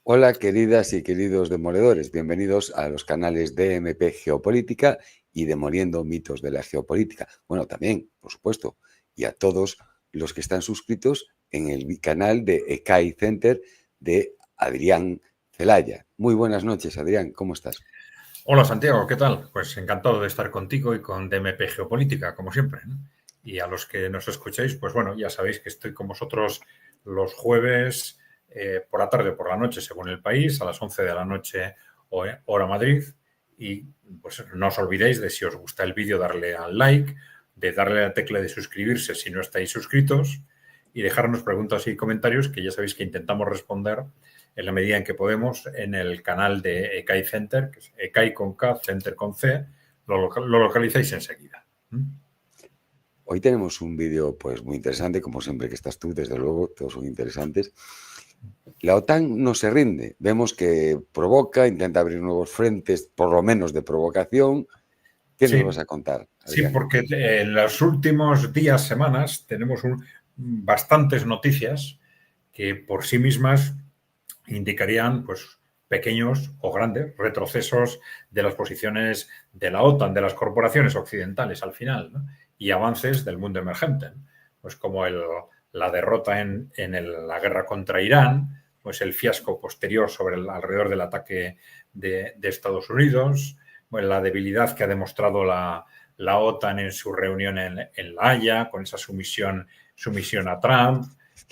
Hola, queridas y queridos demoledores. Bienvenidos a los canales de MP Geopolítica y Demoliendo Mitos de la Geopolítica. Bueno, también, por supuesto, y a todos los que están suscritos en el canal de ECAI Center de Adrián Celaya. Muy buenas noches, Adrián. ¿Cómo estás? Hola, Santiago, ¿qué tal? Pues encantado de estar contigo y con DMP Geopolítica, como siempre, ¿no? Y a los que nos escuchéis, pues bueno, ya sabéis que estoy con vosotros los jueves por la tarde o por la noche, según el país, a las 11 de la noche, hora Madrid. Y pues no os olvidéis de, si os gusta el vídeo, darle al like, de darle a la tecla de suscribirse si no estáis suscritos y dejarnos preguntas y comentarios que ya sabéis que intentamos responder en la medida en que podemos en el canal de ECAI Center, que es ECAI con K, Center con C, lo localizáis enseguida. Hoy tenemos un vídeo pues muy interesante, como siempre que estás tú, desde luego, todos son interesantes. La OTAN no se rinde. Vemos que provoca, intenta abrir nuevos frentes, por lo menos de provocación. ¿Qué nos vas a contar, Sí, Adrián? porque en los últimos días, semanas, tenemos bastantes noticias que por sí mismas indicarían pues, pequeños o grandes retrocesos de las posiciones de la OTAN, de las corporaciones occidentales al final, ¿no? Y avances del mundo emergente, ¿no? Pues como la derrota en la guerra contra Irán, pues el fiasco posterior alrededor del ataque de Estados Unidos, pues la debilidad que ha demostrado la OTAN en su reunión en La Haya, con esa sumisión a Trump,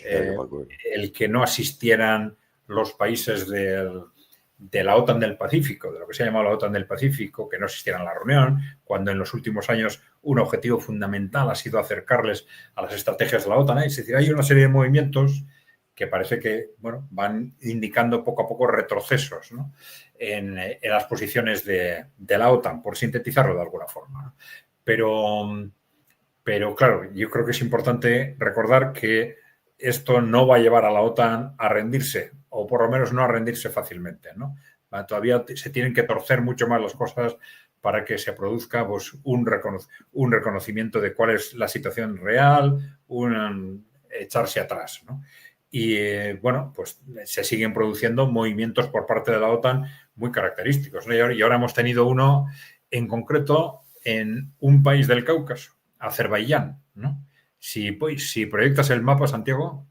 el que no asistieran los países de la OTAN del Pacífico, de lo que se ha llamado la OTAN del Pacífico, que no asistieran a la reunión, cuando en los últimos años un objetivo fundamental ha sido acercarles a las estrategias de la OTAN. Es decir, hay una serie de movimientos que parece que van indicando poco a poco retrocesos, ¿no? en las posiciones de la OTAN, por sintetizarlo de alguna forma, ¿no? Pero claro, yo creo que es importante recordar que esto no va a llevar a la OTAN a rendirse, o por lo menos no a rendirse fácilmente, ¿no? Todavía se tienen que torcer mucho más las cosas para que se produzca pues, un reconocimiento de cuál es la situación real, echarse atrás, ¿no? Y bueno, pues se siguen produciendo movimientos por parte de la OTAN muy característicos, ¿no? Y ahora hemos tenido uno en concreto en un país del Cáucaso, Azerbaiyán, ¿no? Si proyectas el mapa, Santiago,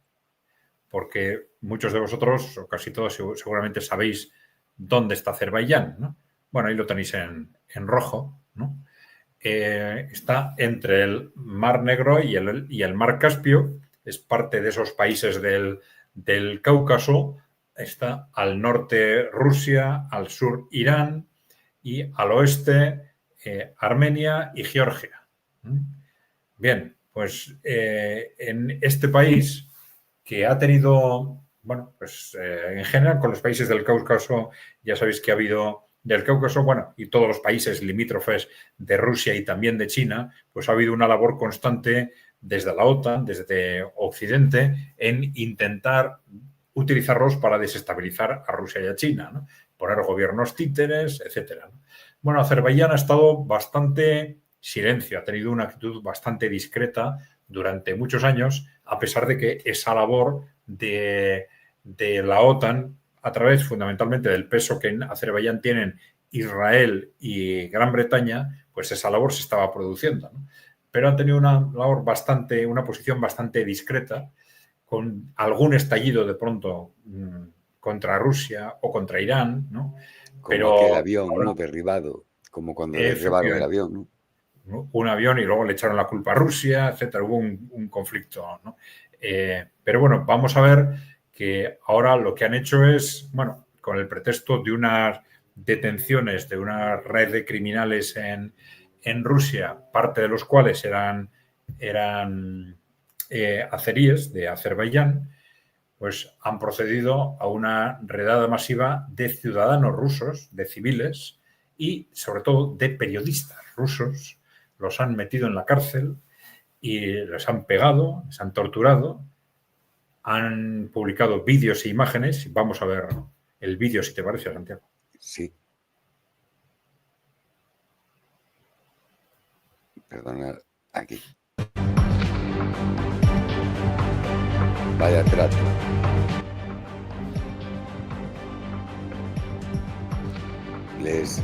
porque muchos de vosotros, o casi todos seguramente sabéis dónde está Azerbaiyán, ¿no? Bueno, ahí lo tenéis en rojo, ¿no? Está entre el Mar Negro y el Mar Caspio, es parte de esos países del Cáucaso, está al norte Rusia, al sur Irán y al oeste Armenia y Georgia. Bien, pues en este país que ha tenido, bueno, pues en general con los países del Cáucaso, ya sabéis que ha habido del Cáucaso, bueno, y todos los países limítrofes de Rusia y también de China, pues ha habido una labor constante desde la OTAN, desde Occidente, en intentar utilizarlos para desestabilizar a Rusia y a China, ¿no? Poner gobiernos títeres, etcétera, ¿no? Bueno, Azerbaiyán ha estado bastante silencio, ha tenido una actitud bastante discreta durante muchos años, a pesar de que esa labor de la OTAN, a través fundamentalmente del peso que en Azerbaiyán tienen Israel y Gran Bretaña, pues esa labor se estaba produciendo, ¿no? Pero han tenido una posición bastante discreta, con algún estallido de pronto contra Rusia o contra Irán, ¿no? Como aquel Pero avión, ¿no? Derribado, como cuando derribaron el efectivamente, avión, ¿no? un avión y luego le echaron la culpa a Rusia, etcétera. Hubo un conflicto, ¿no? Pero bueno, vamos a ver que ahora lo que han hecho es, bueno, con el pretexto de unas detenciones de una red de criminales en Rusia, parte de los cuales eran azeríes de Azerbaiyán, pues han procedido a una redada masiva de ciudadanos rusos, de civiles y sobre todo de periodistas rusos. Los han metido en la cárcel y les han pegado, les han torturado, han publicado vídeos e imágenes. Vamos a ver el vídeo, si te parece, Santiago. Sí. Perdona, aquí. Vaya trato. inglés.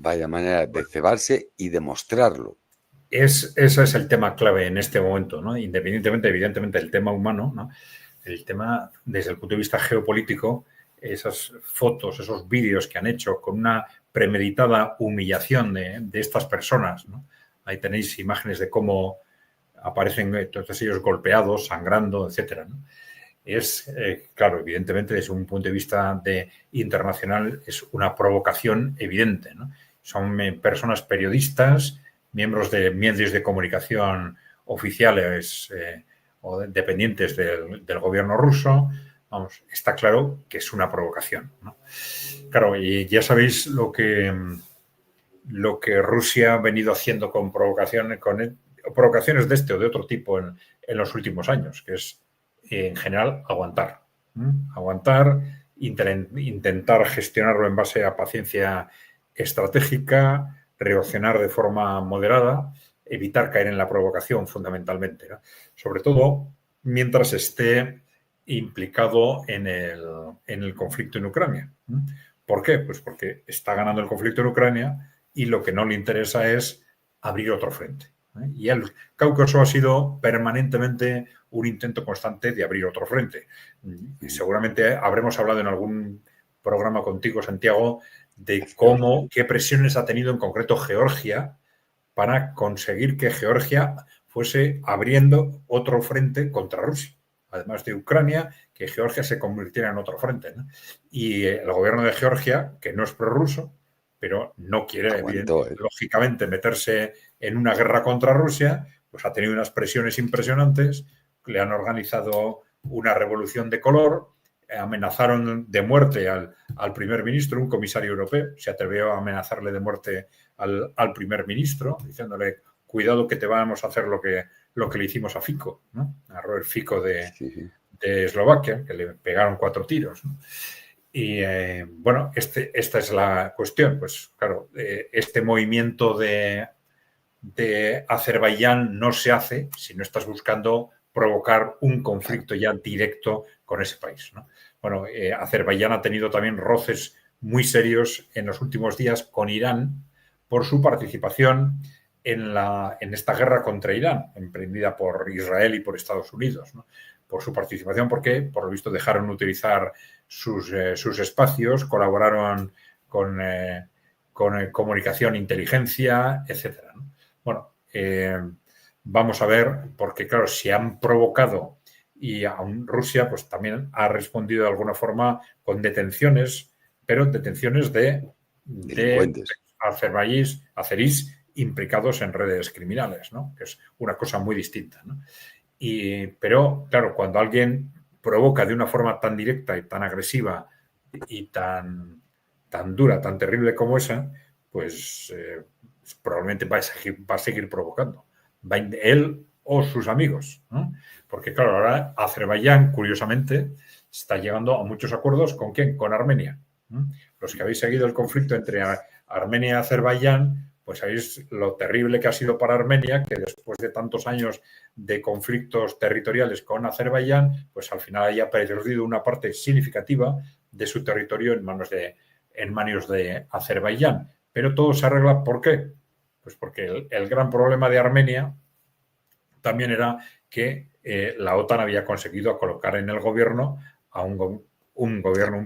Vaya manera de cebarse y demostrarlo. Ese es el tema clave en este momento, ¿no? Independientemente, evidentemente, del tema humano, ¿no? El tema, desde el punto de vista geopolítico, esas fotos, esos vídeos que han hecho con una premeditada humillación de estas personas, ¿no? Ahí tenéis imágenes de cómo aparecen todos ellos golpeados, sangrando, etcétera, ¿no? Es, claro, evidentemente, desde un punto de vista internacional, es una provocación evidente, ¿no? Son personas periodistas, miembros de medios de comunicación oficiales o dependientes del gobierno ruso. Vamos, está claro que es una provocación, ¿no? Claro, y ya sabéis lo que Rusia ha venido haciendo con provocaciones de este o de otro tipo en los últimos años, que es, en general, aguantar. Aguantar, intentar gestionarlo en base a paciencia estratégica, reaccionar de forma moderada, evitar caer en la provocación fundamentalmente, ¿no? Sobre todo mientras esté implicado en el conflicto en Ucrania. ¿Por qué? Pues porque está ganando el conflicto en Ucrania y lo que no le interesa es abrir otro frente. Y el Cáucaso ha sido permanentemente un intento constante de abrir otro frente. Y seguramente habremos hablado en algún programa contigo, Santiago, de qué presiones ha tenido en concreto Georgia para conseguir que Georgia fuese abriendo otro frente contra Rusia. Además de Ucrania, que Georgia se convirtiera en otro frente, ¿no? Y el gobierno de Georgia, que no es prorruso, pero no quiere, lógicamente, meterse en una guerra contra Rusia, pues ha tenido unas presiones impresionantes, le han organizado una revolución de color, amenazaron de muerte al primer ministro, un comisario europeo, se atrevió a amenazarle de muerte al primer ministro, diciéndole, cuidado que te vamos a hacer lo que le hicimos a Fico, ¿no? A Robert Fico de Eslovaquia, que le pegaron 4 tiros, ¿no? Y bueno, esta es la cuestión. Pues claro, este movimiento de Azerbaiyán no se hace si no estás buscando provocar un conflicto ya directo con ese país, ¿no? Bueno, Azerbaiyán ha tenido también roces muy serios en los últimos días con Irán por su participación en esta guerra contra Irán, emprendida por Israel y por Estados Unidos, ¿no? Por su participación, porque por lo visto dejaron utilizar sus espacios, colaboraron con comunicación, inteligencia, etcétera, ¿no? Bueno, vamos a ver, porque claro, si han provocado y aún Rusia pues también ha respondido de alguna forma con detenciones, pero detenciones de azerís implicados en redes criminales, ¿no? Que es una cosa muy distinta, ¿no? Pero, claro, cuando alguien provoca de una forma tan directa y tan agresiva y tan dura, tan terrible como esa, pues probablemente va a seguir provocando. Él o sus amigos, ¿no? Porque, claro, ahora Azerbaiyán, curiosamente, está llegando a muchos acuerdos. ¿Con quién? Con Armenia. Los que habéis seguido el conflicto entre Armenia y Azerbaiyán, pues sabéis lo terrible que ha sido para Armenia, que después de tantos años de conflictos territoriales con Azerbaiyán, pues al final haya perdido una parte significativa de su territorio en manos de Azerbaiyán. Pero todo se arregla, ¿por qué? Pues porque el gran problema de Armenia también era que la OTAN había conseguido colocar en el gobierno a un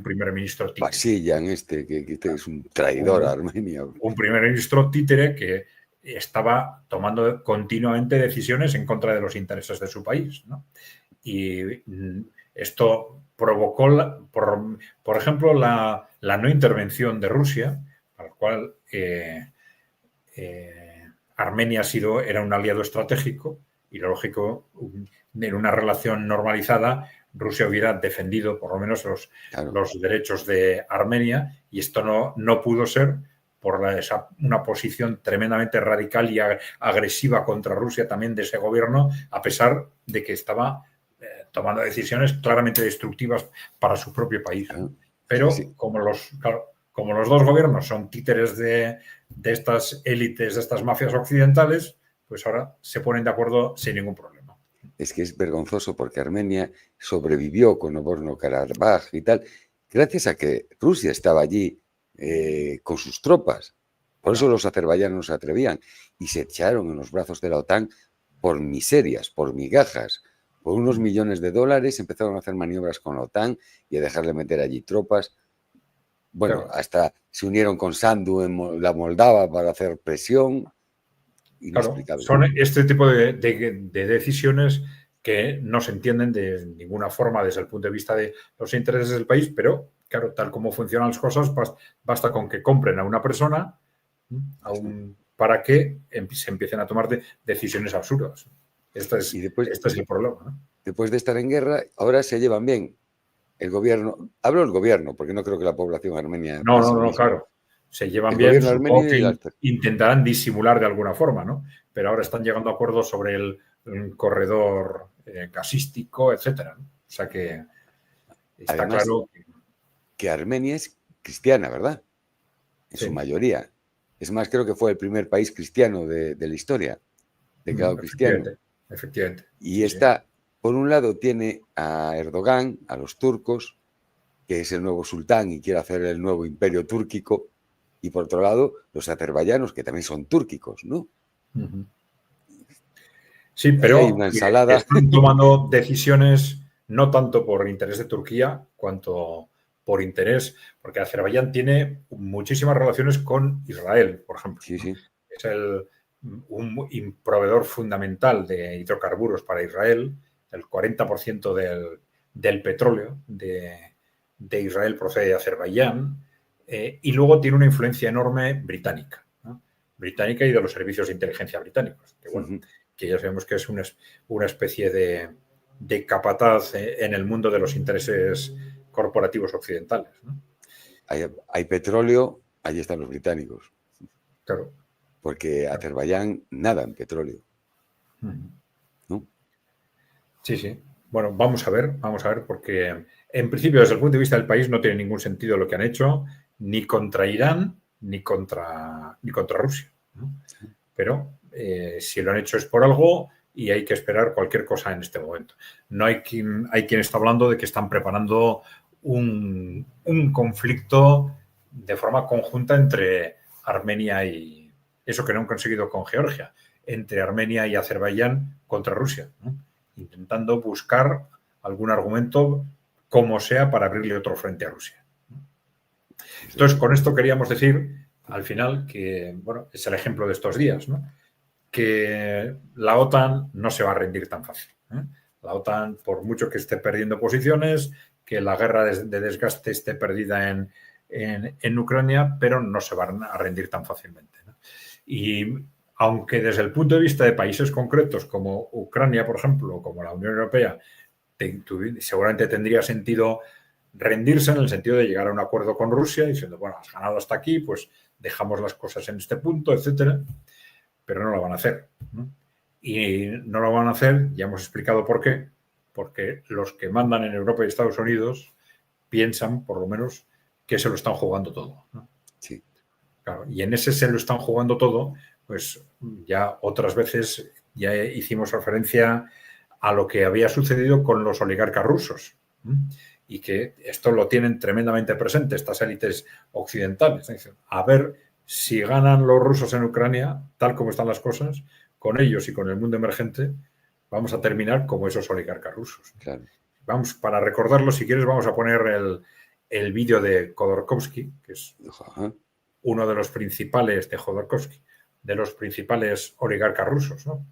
primer ministro títere. Pasillan que es un traidor a Armenia. Un primer ministro títere que estaba tomando continuamente decisiones en contra de los intereses de su país, ¿no? Y Esto provocó, por ejemplo, la no intervención de Rusia, para lo cual Armenia era un aliado estratégico y lo lógico, en una relación normalizada, Rusia hubiera defendido por lo menos los derechos de Armenia, y esto no pudo ser por una posición tremendamente radical y agresiva contra Rusia también de ese gobierno, a pesar de que estaba tomando decisiones claramente destructivas para su propio país. Pero como los dos gobiernos son títeres de estas élites, de estas mafias occidentales, pues ahora se ponen de acuerdo sin ningún problema. Es que es vergonzoso porque Armenia sobrevivió con Nagorno-Karabaj y tal, gracias a que Rusia estaba allí con sus tropas. Por eso los azerbaiyanos no se atrevían y se echaron en los brazos de la OTAN por miserias, por migajas. Por unos millones de dólares empezaron a hacer maniobras con la OTAN y a dejarle meter allí tropas. Bueno, hasta se unieron con Sandu en la Moldava para hacer presión. Inexplicable. Son este tipo de decisiones que no se entienden de ninguna forma desde el punto de vista de los intereses del país, pero claro, tal como funcionan las cosas, basta con que compren a una persona para que se empiecen a tomar decisiones absurdas. Este es el problema, ¿no? Después de estar en guerra, ahora se llevan bien. El gobierno, hablo del gobierno, porque no creo que la población armenia... No, claro. Se llevan bien, supongo que intentarán disimular de alguna forma, ¿no? Pero ahora están llegando a acuerdos sobre el corredor gasístico, etcétera, ¿no? O sea que está además, claro que Armenia es cristiana, ¿verdad? En su mayoría. Es más, creo que fue el primer país cristiano de la historia, declarado cristiano. Efectivamente. Y está, por un lado, tiene a Erdogan, a los turcos, que es el nuevo sultán y quiere hacer el nuevo imperio túrquico, y por otro lado, los azerbaiyanos, que también son túrquicos, ¿no? Sí, pero hay una ensalada. Están tomando decisiones no tanto por interés de Turquía, cuanto por interés, porque Azerbaiyán tiene muchísimas relaciones con Israel, por ejemplo. Sí, sí. Es un proveedor fundamental de hidrocarburos para Israel. El 40% del petróleo de Israel procede de Azerbaiyán, y luego tiene una influencia enorme británica, ¿no? Británica y de los servicios de inteligencia británicos, que, bueno, que ya sabemos que es una especie de capataz en el mundo de los intereses corporativos occidentales, ¿no? Hay petróleo, allí están los británicos. Claro. Porque Azerbaiyán nada en petróleo. ¿No? Sí. Bueno, vamos a ver, porque en principio, desde el punto de vista del país, no tiene ningún sentido lo que han hecho, ni contra Irán, ni contra Rusia, ¿no? Pero si lo han hecho es por algo y hay que esperar cualquier cosa en este momento. No hay quien está hablando de que están preparando un conflicto de forma conjunta entre Armenia y eso que no han conseguido con Georgia, entre Armenia y Azerbaiyán contra Rusia, ¿no? Intentando buscar algún argumento como sea para abrirle otro frente a Rusia. Entonces, con esto queríamos decir al final que, bueno, es el ejemplo de estos días, ¿no? Que la OTAN no se va a rendir tan fácil, ¿eh? La OTAN, por mucho que esté perdiendo posiciones, que la guerra de desgaste esté perdida en Ucrania, pero no se van a rendir tan fácilmente, ¿no? Y aunque desde el punto de vista de países concretos como Ucrania, por ejemplo, o como la Unión Europea, seguramente tendría sentido rendirse en el sentido de llegar a un acuerdo con Rusia diciendo, bueno, has ganado hasta aquí, pues dejamos las cosas en este punto, etcétera, pero no lo van a hacer, ¿no? Y no lo van a hacer, ya hemos explicado por qué, porque los que mandan en Europa y Estados Unidos piensan, por lo menos, que se lo están jugando todo, ¿no? Sí. Claro, y en ese se lo están jugando todo, pues ya otras veces ya hicimos referencia a lo que había sucedido con los oligarcas rusos, ¿eh? Y que esto lo tienen tremendamente presente estas élites occidentales. A ver si ganan los rusos en Ucrania, tal como están las cosas, con ellos y con el mundo emergente, vamos a terminar como esos oligarcas rusos. Claro. Vamos, para recordarlo, si quieres, vamos a poner el vídeo de Khodorkovsky, que es uno de los principales de Khodorkovsky, de los principales oligarcas rusos, ¿no?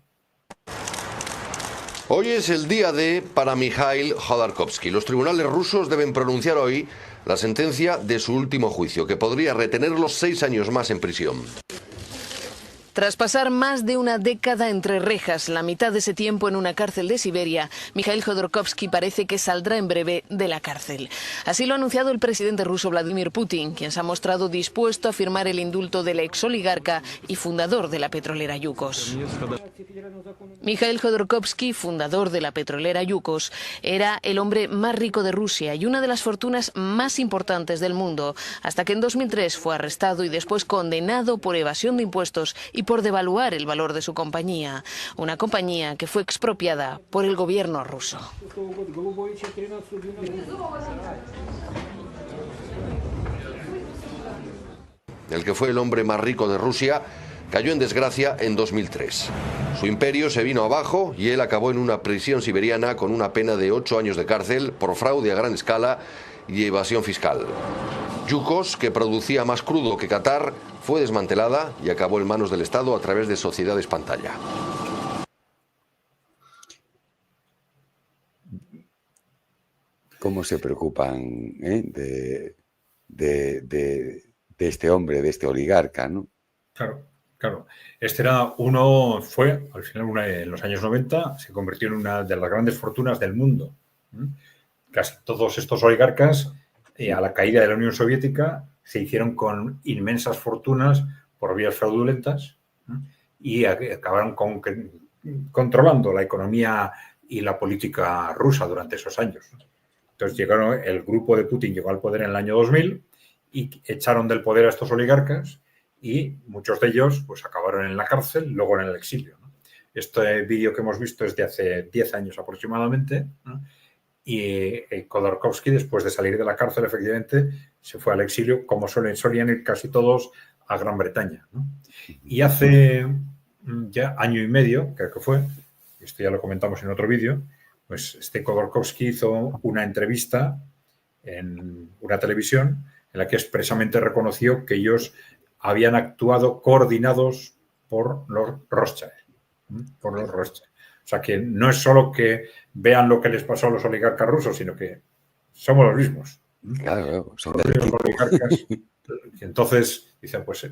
Hoy es el día D para Mikhail Jodorkovsky. Los tribunales rusos deben pronunciar hoy la sentencia de su último juicio, que podría retenerlo 6 años más en prisión. Tras pasar más de una década entre rejas, la mitad de ese tiempo en una cárcel de Siberia, Mikhail Jodorkovsky parece que saldrá en breve de la cárcel. Así lo ha anunciado el presidente ruso Vladimir Putin, quien se ha mostrado dispuesto a firmar el indulto del exoligarca y fundador de la petrolera Yukos. Mikhail Jodorkovsky, fundador de la petrolera Yukos, era el hombre más rico de Rusia y una de las fortunas más importantes del mundo, hasta que en 2003 fue arrestado y después condenado por evasión de impuestos y por devaluar el valor de su compañía, una compañía que fue expropiada por el gobierno ruso. El que fue el hombre más rico de Rusia cayó en desgracia en 2003. Su imperio se vino abajo y él acabó en una prisión siberiana con una pena de 8 años de cárcel por fraude a gran escala y evasión fiscal. Yukos, que producía más crudo que Qatar, fue desmantelada y acabó en manos del Estado a través de sociedades pantalla. ¿Cómo se preocupan de este hombre, de este oligarca, ¿no? Claro, claro. Fue, al final, en los años 90, se convirtió en una de las grandes fortunas del mundo. Casi todos estos oligarcas, a la caída de la Unión Soviética, se hicieron con inmensas fortunas por vías fraudulentas y acabaron controlando la economía y la política rusa durante esos años. Entonces el grupo de Putin llegó al poder en el año 2000 y echaron del poder a estos oligarcas y muchos de ellos pues acabaron en la cárcel, luego en el exilio, ¿no? Este vídeo que hemos visto es de hace 10 años aproximadamente, ¿no? Y Jodorkovsky, después de salir de la cárcel, efectivamente, se fue al exilio, como solían ir casi todos a Gran Bretaña, ¿no? Y hace ya año y medio, creo que fue, esto ya lo comentamos en otro vídeo, pues Jodorkovsky hizo una entrevista en una televisión en la que expresamente reconoció que ellos habían actuado coordinados por los Rothschild. Por los Rothschild. O sea, que no es solo que vean lo que les pasó a los oligarcas rusos, sino que somos los mismos. Claro, son los mismos oligarcas. Entonces, dicen, pues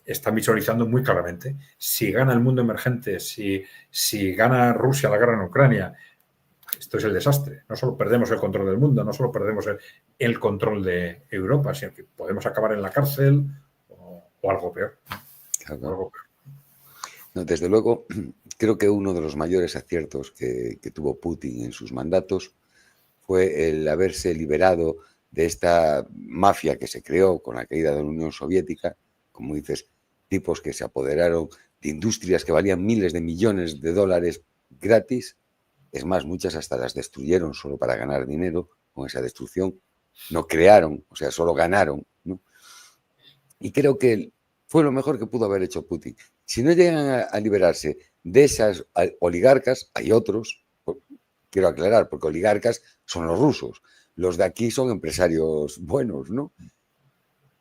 están visualizando muy claramente. Si gana el mundo emergente, si gana Rusia la guerra en Ucrania, esto es el desastre. No solo perdemos el control del mundo, no solo perdemos el control de Europa, sino que podemos acabar en la cárcel o algo peor. Claro. Algo peor. No, desde luego, creo que uno de los mayores aciertos que tuvo Putin en sus mandatos fue el haberse liberado de esta mafia que se creó con la caída de la Unión Soviética, como dices, tipos que se apoderaron de industrias que valían miles de millones de dólares gratis. Es más, muchas hasta las destruyeron solo para ganar dinero con esa destrucción. No crearon, o sea, solo ganaron, ¿no? Y creo que fue lo mejor que pudo haber hecho Putin. Si no llegan a liberarse de esas oligarcas, hay otros, quiero aclarar, porque oligarcas son los rusos. Los de aquí son empresarios buenos, ¿no?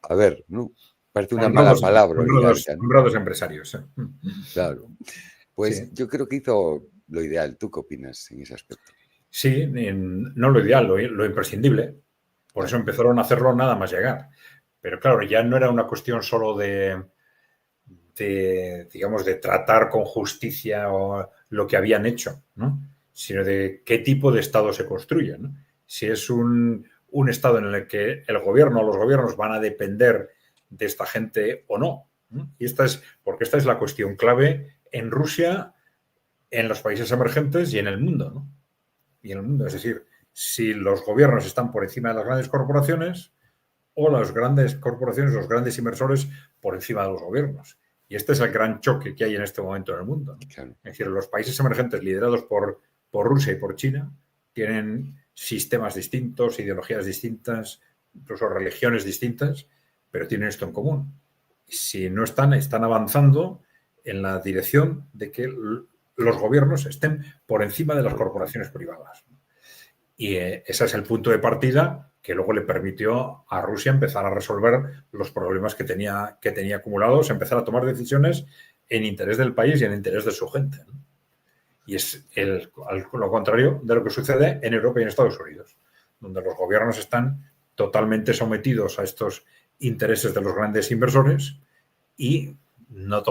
A ver, ¿no? Parece una mala palabra. Honrados empresarios. Claro. Pues sí. Yo creo que hizo lo ideal. ¿Tú qué opinas en ese aspecto? Sí, no lo ideal, lo imprescindible. Por eso empezaron a hacerlo nada más llegar. Pero claro, ya no era una cuestión solo de tratar con justicia o lo que habían hecho, ¿no? Sino de qué tipo de Estado se construye, ¿no? Si es un Estado en el que el gobierno o los gobiernos van a depender de esta gente o no, ¿no? Y esta es la cuestión clave en Rusia, en los países emergentes y en el mundo, ¿no? Y en el mundo, es decir, si los gobiernos están por encima de las grandes corporaciones o las grandes corporaciones, los grandes inversores por encima de los gobiernos. Y este es el gran choque que hay en este momento en el mundo, ¿no? Claro. Es decir, los países emergentes liderados por Rusia y por China tienen sistemas distintos, ideologías distintas, incluso religiones distintas, pero tienen esto en común. Si no están avanzando en la dirección de que los gobiernos estén por encima de las corporaciones privadas. Y ese es el punto de partida que luego le permitió a Rusia empezar a resolver los problemas que tenía acumulados, empezar a tomar decisiones en interés del país y en interés de su gente, ¿no? Y es lo contrario de lo que sucede en Europa y en Estados Unidos, donde los gobiernos están totalmente sometidos a estos intereses de los grandes inversores y no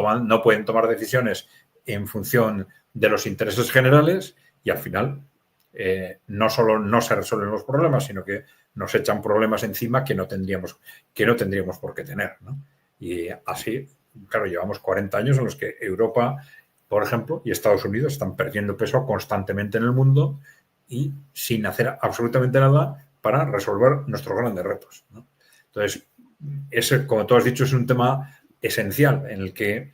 pueden tomar decisiones en función de los intereses generales y al final no solo no se resuelven los problemas, sino que nos echan problemas encima que no tendríamos por qué tener, ¿no? Y así, claro, llevamos 40 años en los que Europa, por ejemplo, y Estados Unidos están perdiendo peso constantemente en el mundo y sin hacer absolutamente nada para resolver nuestros grandes retos, ¿no? Entonces, ese, como tú has dicho, es un tema esencial en el que,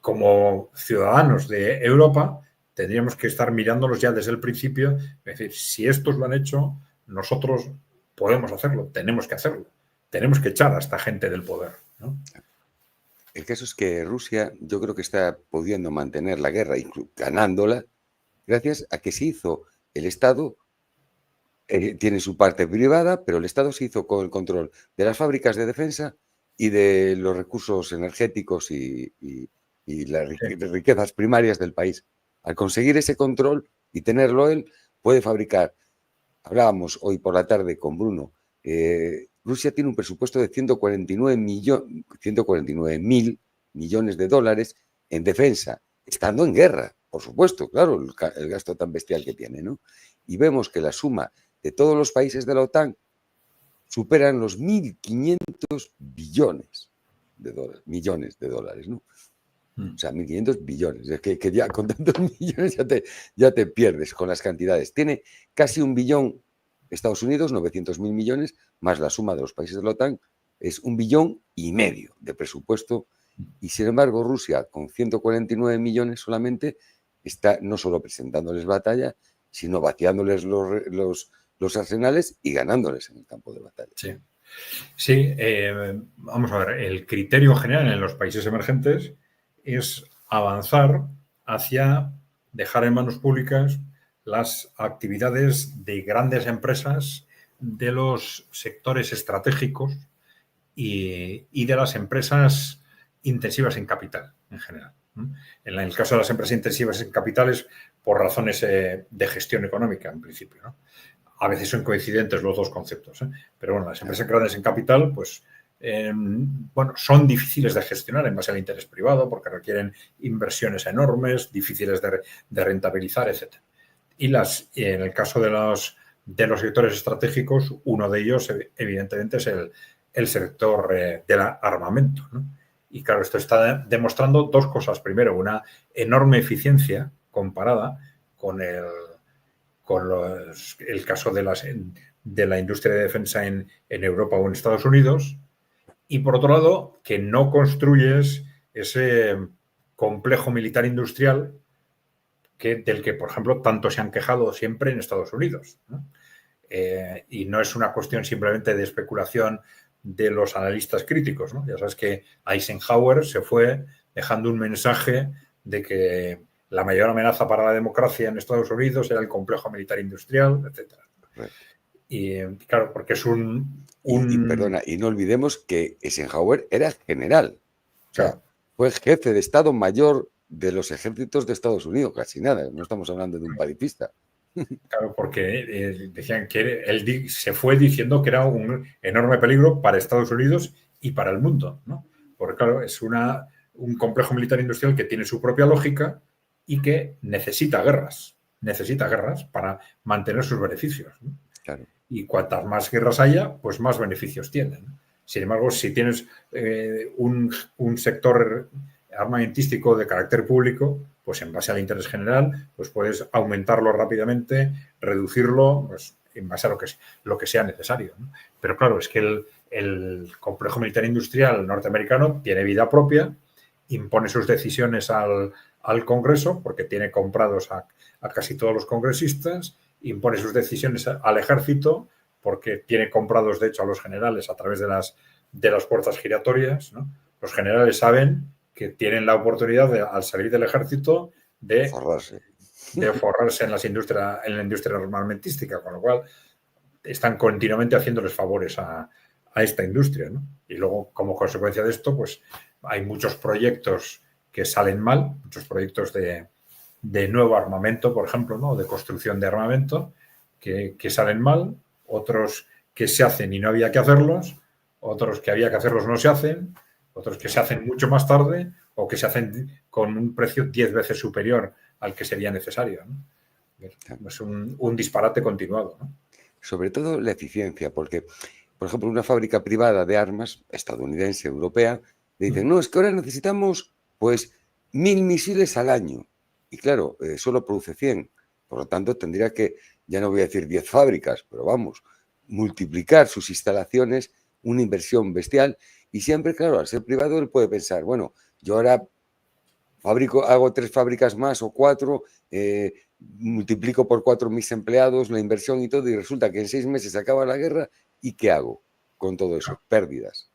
como ciudadanos de Europa, tendríamos que estar mirándolos ya desde el principio. Es decir, si estos lo han hecho, nosotros podemos hacerlo, tenemos que hacerlo. Tenemos que echar a esta gente del poder, ¿no? El caso es que Rusia, yo creo que está pudiendo mantener la guerra, ganándola, gracias a que se hizo el Estado, tiene su parte privada, pero el Estado se hizo con el control de las fábricas de defensa y de los recursos energéticos y las riquezas primarias del país. Al conseguir ese control y tenerlo él, puede fabricar. Hablábamos hoy por la tarde con Bruno. Rusia tiene un presupuesto de 149.000 millones de dólares en defensa, estando en guerra, por supuesto, claro, el gasto tan bestial que tiene, ¿no? Y vemos que la suma de todos los países de la OTAN superan los 1.500 millones de dólares, ¿no? O sea, 1.500 billones. Es que ya con tantos millones ya te pierdes con las cantidades. Tiene casi 1 billón Estados Unidos, 900.000 millones, más la suma de los países de la OTAN, es 1,5 billones de presupuesto. Y sin embargo, Rusia, con 149 millones solamente, está no solo presentándoles batalla, sino vaciándoles los arsenales y ganándoles en el campo de batalla. Sí, sí, vamos a ver, el criterio general en los países emergentes es avanzar hacia dejar en manos públicas las actividades de grandes empresas, de los sectores estratégicos y de las empresas intensivas en capital en general. En el caso de las empresas intensivas en capitales, por razones de gestión económica, en principio, ¿no? A veces son coincidentes los dos conceptos, ¿eh? Pero bueno, las empresas grandes en capital, pues, bueno, son difíciles de gestionar en base al interés privado porque requieren inversiones enormes, difíciles de rentabilizar, etc. Y en el caso de los sectores estratégicos, uno de ellos, evidentemente, es el sector del armamento, ¿no? Y claro, esto está demostrando dos cosas. Primero, una enorme eficiencia comparada con el caso de la industria de defensa en Europa o en Estados Unidos. Y por otro lado, que no construyes ese complejo militar industrial del que, por ejemplo, tanto se han quejado siempre en Estados Unidos, ¿no? Y no es una cuestión simplemente de especulación de los analistas críticos, ¿no? Ya sabes que Eisenhower se fue dejando un mensaje de que la mayor amenaza para la democracia en Estados Unidos era el complejo militar industrial, etc. Y claro, porque es Perdona, y no olvidemos que Eisenhower era general. O sea, fue jefe de Estado Mayor de los ejércitos de Estados Unidos, casi nada. No estamos hablando de un pacifista. Claro, porque decían que él se fue diciendo que era un enorme peligro para Estados Unidos y para el mundo, ¿no? Porque claro, es un complejo militar industrial que tiene su propia lógica y que necesita guerras para mantener sus beneficios, ¿no? Claro. Y cuantas más guerras haya, pues más beneficios tienen. Sin embargo, si tienes un sector armamentístico de carácter público, pues en base al interés general, pues puedes aumentarlo rápidamente, reducirlo, pues en base a lo que sea necesario, ¿no? Pero claro, es que el complejo militar industrial norteamericano tiene vida propia, impone sus decisiones al Congreso, porque tiene comprados a casi todos los congresistas, impone sus decisiones al ejército, porque tiene comprados, de hecho, a los generales a través de las puertas giratorias, ¿no? Los generales saben que tienen la oportunidad al salir del ejército de forrarse en la industria armamentística, con lo cual están continuamente haciéndoles favores a esta industria, ¿no? Y luego, como consecuencia de esto, pues hay muchos proyectos que salen mal, muchos proyectos de de nuevo armamento, por ejemplo, ¿no? De construcción de armamento, que salen mal, otros que se hacen y no había que hacerlos, otros que había que hacerlos no se hacen, otros que se hacen mucho más tarde o que se hacen con un precio 10 veces superior al que sería necesario, ¿no? Es un disparate continuado, ¿no? Sobre todo la eficiencia, porque, por ejemplo, una fábrica privada de armas, estadounidense, europea, le dicen, no, es que ahora necesitamos, pues, 1000 misiles al año. Y claro, solo produce 100. Por lo tanto, tendría que, ya no voy a decir 10 fábricas, pero vamos, multiplicar sus instalaciones, una inversión bestial. Y siempre, claro, al ser privado, él puede pensar, bueno, yo ahora hago 3 fábricas más o 4, multiplico por 4 mis empleados, la inversión y todo, y resulta que en 6 meses acaba la guerra, ¿y qué hago con todo eso? Claro. Pérdidas.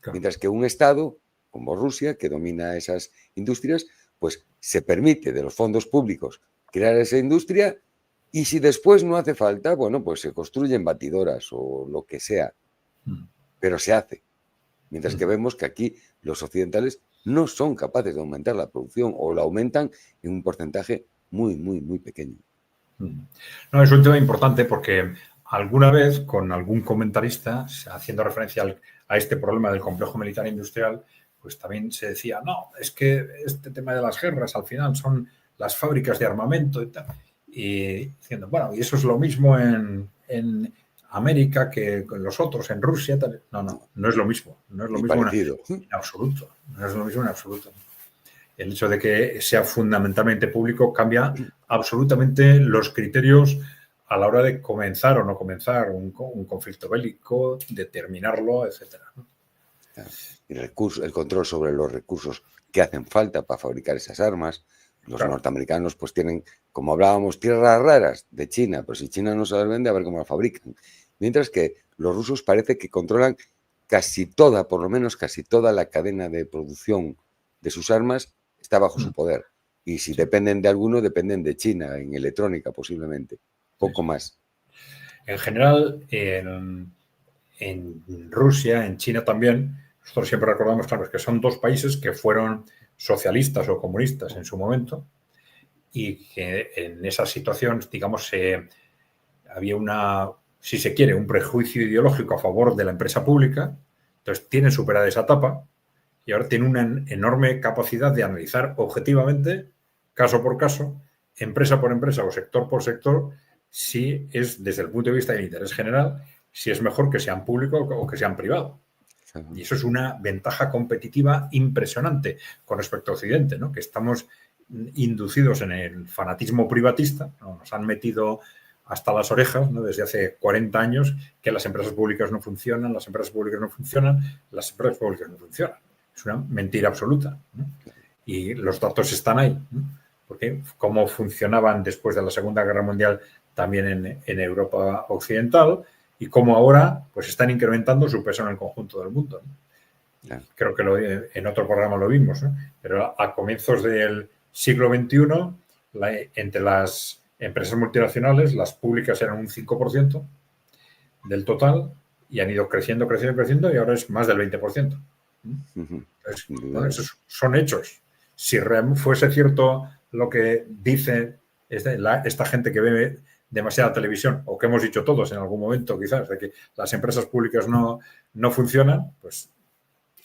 Claro. Mientras que un Estado, como Rusia, que domina esas industrias, pues se permite de los fondos públicos crear esa industria, y si después no hace falta, bueno, pues se construyen batidoras o lo que sea, pero se hace. Mientras que vemos que aquí los occidentales no son capaces de aumentar la producción o la aumentan en un porcentaje muy, muy, muy pequeño. No, es un tema importante porque alguna vez con algún comentarista, haciendo referencia a este problema del complejo militar industrial, pues también se decía, no, es que este tema de las guerras al final son las fábricas de armamento y tal. Y diciendo, bueno, y eso es lo mismo en América que con los otros, en Rusia. Tal. No es lo mismo. No es lo mismo en absoluto. No es lo mismo en absoluto. El hecho de que sea fundamentalmente público cambia absolutamente los criterios a la hora de comenzar o no comenzar un conflicto bélico, determinarlo, etcétera. El control sobre los recursos que hacen falta para fabricar esas armas. Los norteamericanos pues tienen, como hablábamos, tierras raras de China, pero si China no se las vende, a ver cómo las fabrican. Mientras que los rusos parece que controlan casi toda, por lo menos casi toda la cadena de producción de sus armas está bajo su poder. Y si dependen de alguno, dependen de China, en electrónica posiblemente. Poco más. En general, en Rusia, en China también, nosotros siempre recordamos, claro, que son dos países que fueron socialistas o comunistas en su momento y que en esa situación, digamos, había si se quiere, un prejuicio ideológico a favor de la empresa pública. Entonces, tienen superada esa etapa y ahora tienen una enorme capacidad de analizar objetivamente, caso por caso, empresa por empresa o sector por sector, si es, desde el punto de vista del interés general, si es mejor que sean públicos o que sean privados. Y eso es una ventaja competitiva impresionante con respecto a Occidente, ¿no? Que estamos inducidos en el fanatismo privatista, ¿no? Nos han metido hasta las orejas, ¿no? Desde hace 40 años que las empresas públicas no funcionan, las empresas públicas no funcionan, las empresas públicas no funcionan. Es una mentira absoluta, ¿no? Y los datos están ahí, ¿no? Porque cómo funcionaban después de la Segunda Guerra Mundial también en Europa Occidental, y cómo ahora pues están incrementando su peso en el conjunto del mundo, ¿no? Yeah. Creo que en otro programa lo vimos, ¿no? Pero a comienzos del siglo XXI, entre las empresas multinacionales, las públicas eran un 5% del total y han ido creciendo y ahora es más del 20%. Entonces, bueno, esos son hechos. Si fuese cierto lo que dice esta gente que ve demasiada televisión, o que hemos dicho todos en algún momento quizás, de que las empresas públicas no funcionan, pues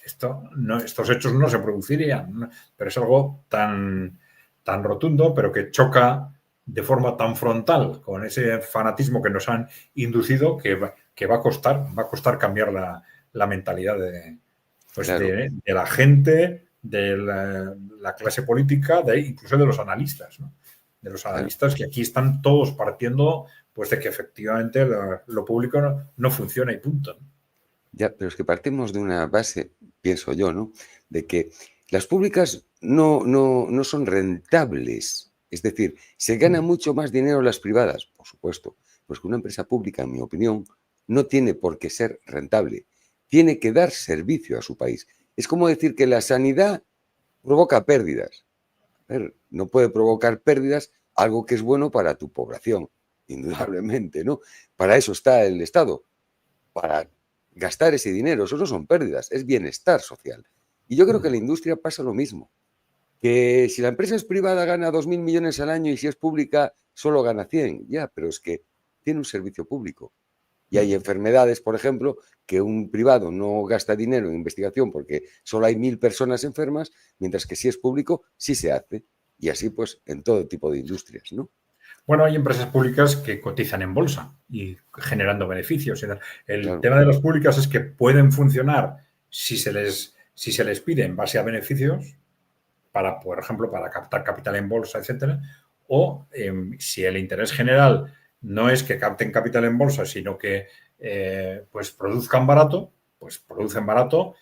estos hechos no se producirían, ¿no? Pero es algo tan rotundo, pero que choca de forma tan frontal con ese fanatismo que nos han inducido que va a costar cambiar la mentalidad de la gente, de la clase política, incluso de los analistas, ¿no? De los analistas que aquí están todos partiendo pues de que efectivamente lo público no funciona y punto, ¿no? Ya, pero es que partimos de una base, pienso yo, ¿no? De que las públicas no son rentables. Es decir, se gana mucho más dinero en las privadas, por supuesto. Pues que una empresa pública, en mi opinión, no tiene por qué ser rentable. Tiene que dar servicio a su país. Es como decir que la sanidad provoca pérdidas. A ver, no puede provocar pérdidas algo que es bueno para tu población, indudablemente, ¿no? Para eso está el Estado, para gastar ese dinero. Eso no son pérdidas, es bienestar social. Y yo creo que en la industria pasa lo mismo. Que si la empresa es privada gana 2.000 millones al año y si es pública solo gana 100. Ya, pero es que tiene un servicio público. Y hay enfermedades, por ejemplo, que un privado no gasta dinero en investigación porque solo hay 1.000 personas enfermas, mientras que si es público sí se hace. Y así pues en todo tipo de industrias, ¿no? Bueno, hay empresas públicas que cotizan en bolsa y generando beneficios. El Claro. tema de las públicas es que pueden funcionar si se les pide en base a beneficios, para, por ejemplo, para captar capital en bolsa, etcétera, o si el interés general no es que capten capital en bolsa, sino que pues produzcan barato, pues producen barato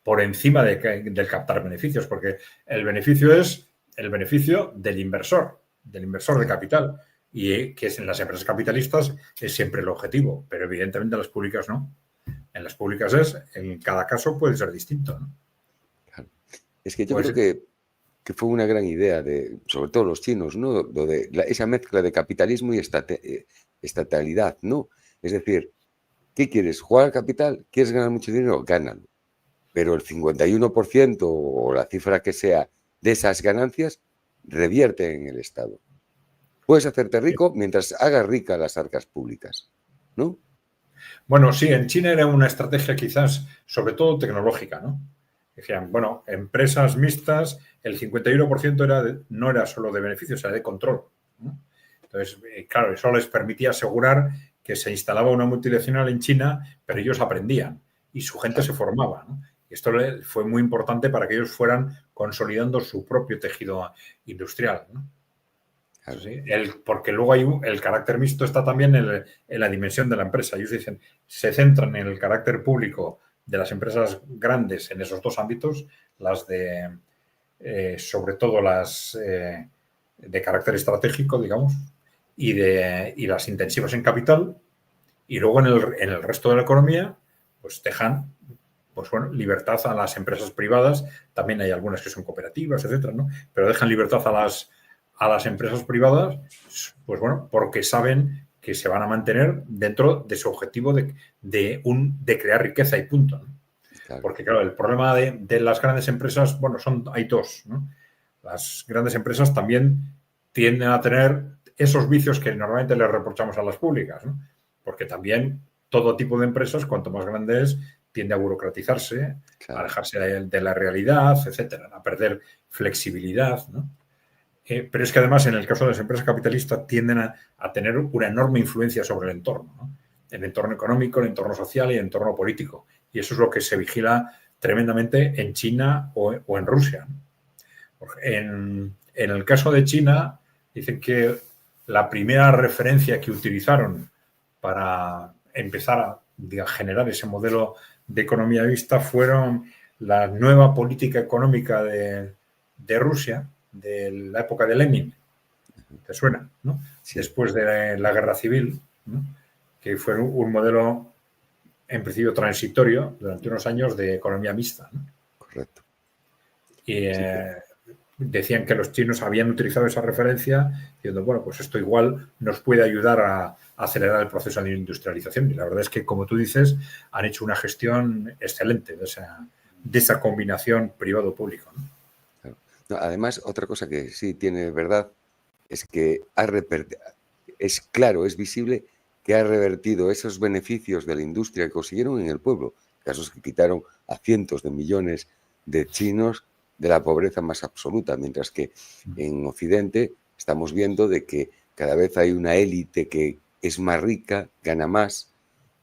por encima del captar beneficios, porque el beneficio es el beneficio del inversor de capital, y que es en las empresas capitalistas es siempre el objetivo, pero evidentemente en las públicas no. En las públicas en cada caso puede ser distinto, ¿no? Claro. Es que yo Pues, creo que fue una gran idea, sobre todo los chinos, ¿no? Lo de esa mezcla de capitalismo y estatalidad, ¿no? Es decir, ¿qué quieres? ¿Jugar al capital? ¿Quieres ganar mucho dinero? Gánalo. Pero el 51% o la cifra que sea de esas ganancias revierte en el Estado. Puedes hacerte rico mientras hagas ricas las arcas públicas, ¿no? Bueno, sí, en China era una estrategia quizás, sobre todo tecnológica, ¿no? Decían, bueno, empresas mixtas, el 51% no era solo de beneficios, era de control, ¿no? Entonces, claro, eso les permitía asegurar que se instalaba una multinacional en China, pero ellos aprendían y su gente se formaba, ¿no? Y esto fue muy importante para que ellos fueran consolidando su propio tejido industrial, ¿no? Claro. Sí, porque luego el carácter mixto está también en la dimensión de la empresa. Ellos dicen, se centran en el carácter público de las empresas grandes en esos dos ámbitos, las de, sobre todo las de carácter estratégico, digamos, y las intensivas en capital, y luego en el resto de la economía, pues dejan, pues bueno, libertad a las empresas privadas. También hay algunas que son cooperativas, etcétera, ¿no? Pero dejan libertad a las empresas privadas, pues bueno, porque saben que se van a mantener dentro de su objetivo de crear riqueza y punto, ¿no? Claro. Porque, claro, el problema de las grandes empresas, bueno, hay dos, ¿no? Las grandes empresas también tienden a tener esos vicios que normalmente les reprochamos a las públicas, ¿no? Porque también todo tipo de empresas, cuanto más grande es, tiende a burocratizarse, Claro. a alejarse de la realidad, etcétera, a perder flexibilidad, ¿no? Pero es que además en el caso de las empresas capitalistas tienden a tener una enorme influencia sobre el entorno, ¿no? El entorno económico, el entorno social y el entorno político. Y eso es lo que se vigila tremendamente en China o en Rusia, ¿no? En el caso de China, dicen que la primera referencia que utilizaron para empezar a generar ese modelo de economía mixta fueron la nueva política económica de Rusia, de la época de Lenin, ¿te suena? ¿No? Sí. Después de la guerra civil, ¿no? Que fue un modelo en principio transitorio durante unos años de economía mixta, ¿no? Correcto. Y decían que los chinos habían utilizado esa referencia diciendo, bueno, pues esto igual nos puede ayudar a acelerar el proceso de industrialización. Y la verdad es que, como tú dices, han hecho una gestión excelente de esa combinación privado-público, ¿no? No, además, otra cosa que sí tiene verdad es que es claro, es visible que ha revertido esos beneficios de la industria que consiguieron en el pueblo. Casos que quitaron a cientos de millones de chinos de la pobreza más absoluta, mientras que en Occidente estamos viendo de que cada vez hay una élite que es más rica, gana más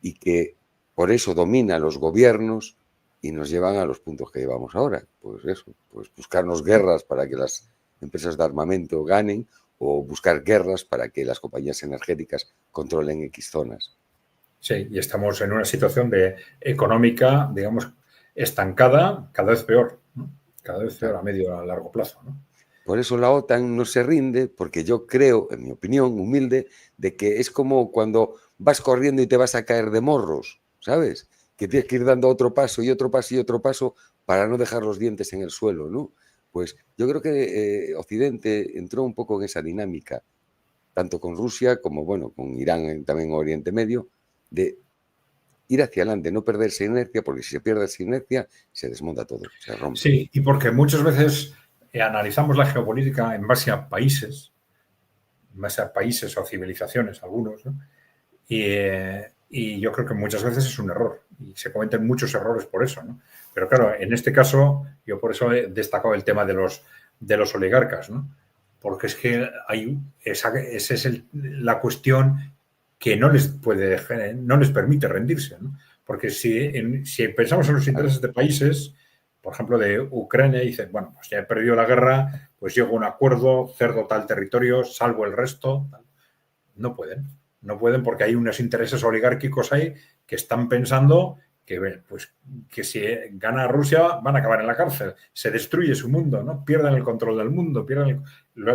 y que por eso domina los gobiernos y nos llevan a los puntos que llevamos ahora. Pues eso, pues buscarnos guerras para que las empresas de armamento ganen o buscar guerras para que las compañías energéticas controlen X zonas. Sí, y estamos en una situación económica, digamos, estancada, cada vez peor, ¿no? Cada vez peor a medio y a largo plazo, ¿no? Por eso la OTAN no se rinde, porque yo creo, en mi opinión humilde, de que es como cuando vas corriendo y te vas a caer de morros, ¿sabes? Que tienes que ir dando otro paso y otro paso y otro paso para no dejar los dientes en el suelo, ¿no? Pues yo creo que Occidente entró un poco en esa dinámica, tanto con Rusia como, bueno, con Irán también en Oriente Medio, de ir hacia adelante, no perderse inercia, porque si se pierde esa inercia, se desmonta todo, se rompe. Sí, y porque muchas veces analizamos la geopolítica en base a países o civilizaciones, algunos, ¿no? Y yo creo que muchas veces es un error y se cometen muchos errores por eso, ¿no? Pero claro, en este caso, yo por eso he destacado el tema de los oligarcas, ¿no? Porque es que esa es la cuestión que no les permite rendirse, ¿no? Porque si pensamos en los intereses de países, por ejemplo, de Ucrania, y dicen, bueno, pues ya he perdido la guerra, pues llego a un acuerdo, cedo tal territorio, salvo el resto. No pueden porque hay unos intereses oligárquicos ahí que están pensando que si gana Rusia van a acabar en la cárcel, se destruye su mundo, ¿no? Pierden el control del mundo,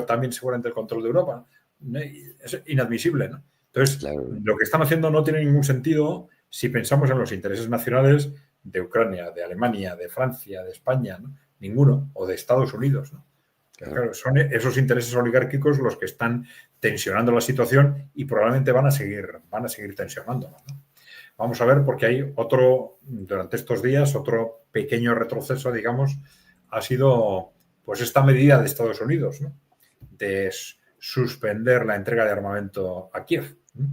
también seguramente el control de Europa, ¿no? Es inadmisible, ¿no? Entonces, Claro. lo que están haciendo no tiene ningún sentido si pensamos en los intereses nacionales de Ucrania, de Alemania, de Francia, de España, ¿no? Ninguno, o de Estados Unidos, ¿no? Claro, son esos intereses oligárquicos los que están tensionando la situación y probablemente van a seguir tensionándola, ¿no? Vamos a ver, porque hay durante estos días, otro pequeño retroceso, digamos, ha sido pues esta medida de Estados Unidos, ¿no? De suspender la entrega de armamento a Kiev, ¿no?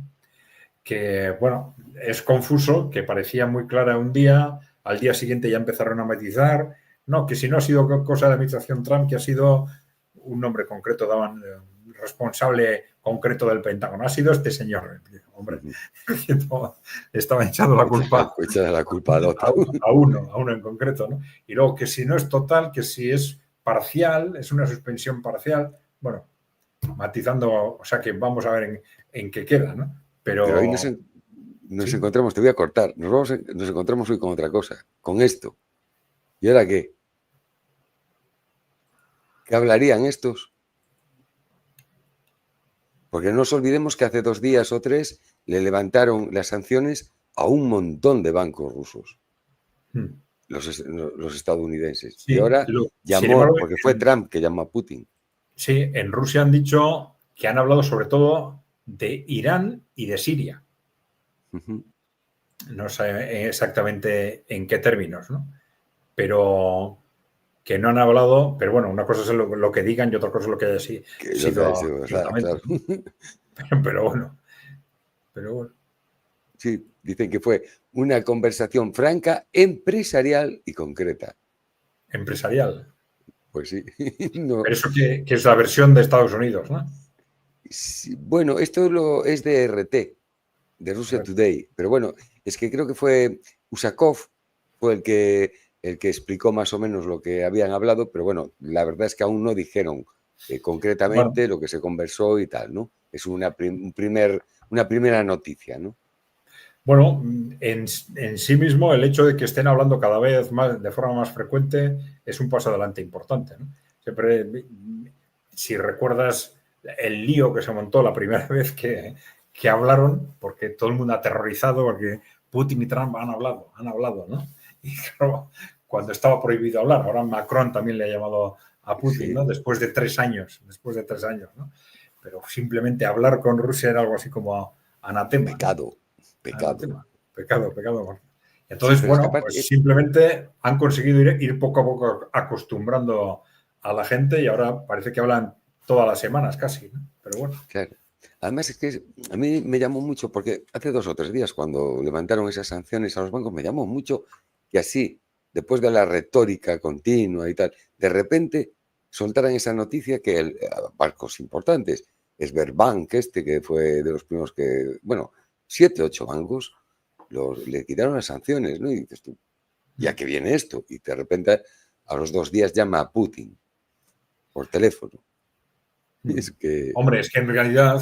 Que, bueno, es confuso, que parecía muy clara un día, al día siguiente ya empezaron a matizar. No, que si no ha sido cosa de la administración Trump, que ha sido un nombre concreto, daban responsable concreto del Pentágono. Ha sido este señor. Hombre, estaba echando la culpa a uno en concreto, ¿no? Y luego que si no es total, que si es parcial, es una suspensión parcial. Bueno, matizando, o sea que vamos a ver en qué queda, ¿no? Pero hoy nos encontramos, te voy a cortar, nos encontramos hoy con otra cosa, con esto. ¿Y ahora qué? ¿Qué hablarían estos? Porque no nos olvidemos que hace 2 días o 3 le levantaron las sanciones a un montón de bancos rusos, los estadounidenses. Sí, y ahora porque fue Trump que llamó a Putin. Sí, en Rusia han dicho que han hablado sobre todo de Irán y de Siria. No sé exactamente en qué términos, ¿no? Pero que no han hablado, pero bueno, una cosa es lo que digan y otra cosa es lo que haya sido claro. Pero bueno. Sí, dicen que fue una conversación franca, empresarial y concreta. ¿Empresarial? Pues sí. No. Pero eso que es la versión de Estados Unidos, ¿no? Sí, bueno, esto es de RT, de Russia Today, pero bueno, es que creo que fue Usakov, fue el que explicó más o menos lo que habían hablado, pero bueno, la verdad es que aún no dijeron concretamente lo que se conversó y tal, ¿no? Es una primera noticia, ¿no? Bueno, en sí mismo el hecho de que estén hablando cada vez más, de forma más frecuente, es un paso adelante importante, ¿no? Siempre, si recuerdas el lío que se montó la primera vez que hablaron, porque todo el mundo aterrorizado, porque Putin y Trump han hablado, ¿no? Y claro, cuando estaba prohibido hablar, ahora Macron también le ha llamado a Putin, ¿no? Después de 3 años, ¿no? Pero simplemente hablar con Rusia era algo así como anatema. Pecado. Entonces, sí, bueno, pues simplemente han conseguido ir poco a poco acostumbrando a la gente y ahora parece que hablan todas las semanas casi, ¿no? Pero bueno. Claro. Además es que a mí me llamó mucho, porque hace 2 o 3 días cuando levantaron esas sanciones a los bancos, me llamó mucho que así, después de la retórica continua y tal, de repente soltaran esa noticia que barcos importantes, Sberbank que fue de los primeros que, bueno, 7, 8 bancos le quitaron las sanciones, ¿no? Y dices tú, ¿ya que viene esto? Y de repente a los 2 días llama a Putin por teléfono. Es que... Hombre, es que en realidad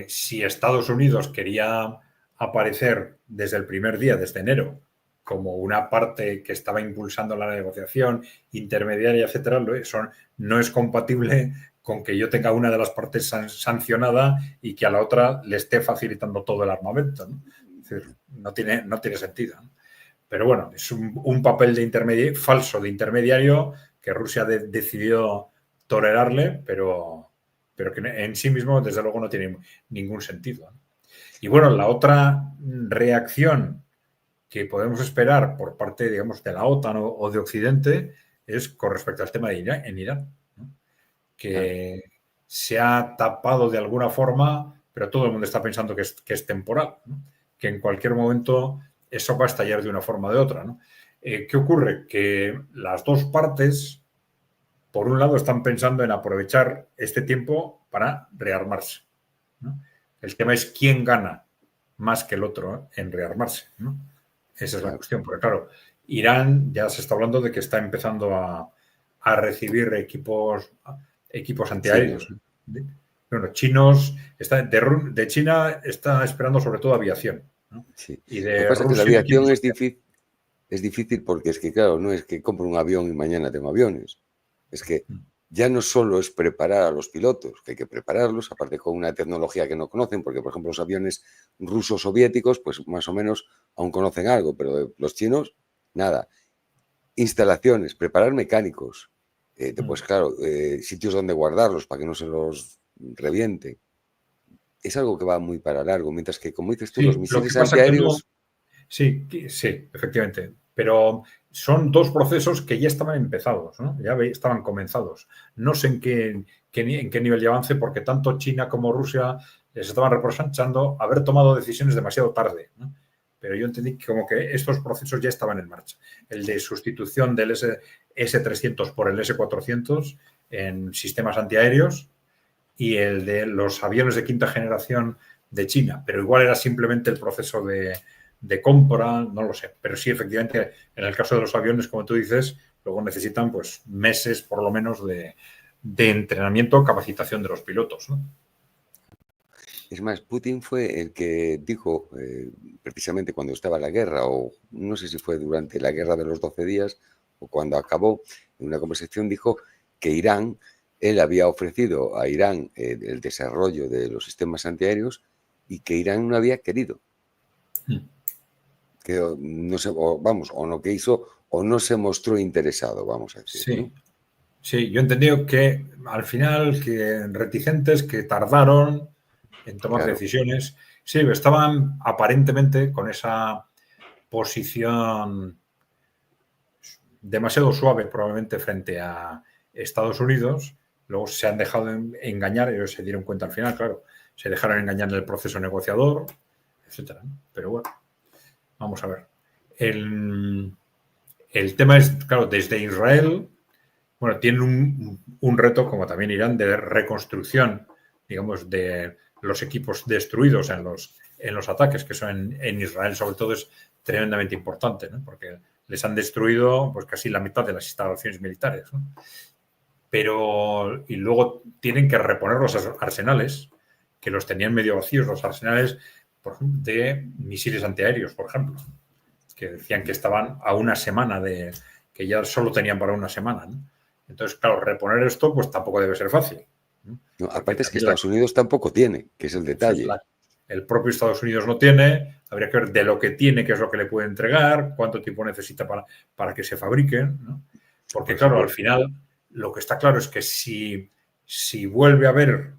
si Estados Unidos quería aparecer desde el primer día, desde enero, como una parte que estaba impulsando la negociación intermediaria, etcétera, eso no es compatible con que yo tenga una de las partes sancionada y que a la otra le esté facilitando todo el armamento, ¿no? Es decir, no tiene sentido, ¿no? Pero bueno, es un papel de falso de intermediario que Rusia decidió tolerarle, pero que en sí mismo, desde luego, no tiene ningún sentido, ¿no? Y bueno, la otra reacción que podemos esperar por parte, digamos, de la OTAN o de Occidente es con respecto al tema de Irán, en Irán, ¿no? Que se ha tapado de alguna forma, pero todo el mundo está pensando que es temporal, ¿no? Que en cualquier momento eso va a estallar de una forma o de otra, ¿no? ¿Qué ocurre? Que las dos partes, por un lado, están pensando en aprovechar este tiempo para rearmarse, ¿no? El tema es quién gana más que el otro en rearmarse, ¿no? Esa es la cuestión, porque claro, Irán ya se está hablando de que está empezando a recibir equipos antiaéreos. Bueno, chinos, de China está esperando sobre todo aviación, ¿no? Sí. Y Lo de que pasa es que la Rusia aviación es difícil porque es que, claro, no es que compro un avión y mañana tengo aviones. Es que ya no solo es preparar a los pilotos, que hay que prepararlos, aparte con una tecnología que no conocen, porque, por ejemplo, los aviones rusos soviéticos, pues más o menos aún conocen algo, pero los chinos, nada. Instalaciones, preparar mecánicos, pues claro, sitios donde guardarlos para que no se los reviente. Es algo que va muy para largo, mientras que, como dices tú, los Sí, lo misiles que pasa que no. antiaéreos... Sí, efectivamente. Pero son dos procesos que ya estaban empezados, ¿no? Ya estaban comenzados. No sé en qué nivel de avance, porque tanto China como Rusia les estaban reprochando haber tomado decisiones demasiado tarde, ¿no? Pero yo entendí que como que estos procesos ya estaban en marcha. El de sustitución del S-300 por el S-400 en sistemas antiaéreos y el de los aviones de quinta generación de China. Pero igual era simplemente el proceso de compra, no lo sé. Pero sí, efectivamente, en el caso de los aviones, como tú dices, luego necesitan pues meses por lo menos de entrenamiento, capacitación de los pilotos, ¿no? Es más, Putin fue el que dijo, precisamente cuando estaba la guerra, o no sé si fue durante la guerra de los 12 días, o cuando acabó, en una conversación dijo que Irán, él había ofrecido a Irán el desarrollo de los sistemas antiaéreos y que Irán no había querido. Que no se, o no quiso, o no se mostró interesado, vamos a decir. Sí. ¿No? Sí, yo he entendido que al final, que reticentes, que tardaron en tomar decisiones. Sí, estaban aparentemente con esa posición demasiado suave probablemente frente a Estados Unidos. Luego se han dejado engañar, ellos se dieron cuenta al final, claro, se dejaron engañar en el proceso negociador, etcétera. Pero bueno, vamos a ver. El tema es, claro, desde Israel, bueno, tienen un reto, como también Irán, de reconstrucción, digamos, de los equipos destruidos en los ataques, que eso en Israel sobre todo es tremendamente importante, ¿no? Porque les han destruido pues casi la mitad de las instalaciones militares, ¿no? Pero, y luego tienen que reponer los arsenales, que los tenían medio vacíos, los arsenales por ejemplo, de misiles antiaéreos, por ejemplo, que decían que estaban a una semana que ya solo tenían para una semana, ¿no? Entonces, claro, reponer esto pues tampoco debe ser fácil, ¿no? No, aparte es que Estados Unidos tampoco tiene, que es el detalle. El propio Estados Unidos no tiene, habría que ver de lo que tiene, qué es lo que le puede entregar, cuánto tiempo necesita para que se fabriquen, ¿no? Porque claro, al final lo que está claro es que si vuelve a haber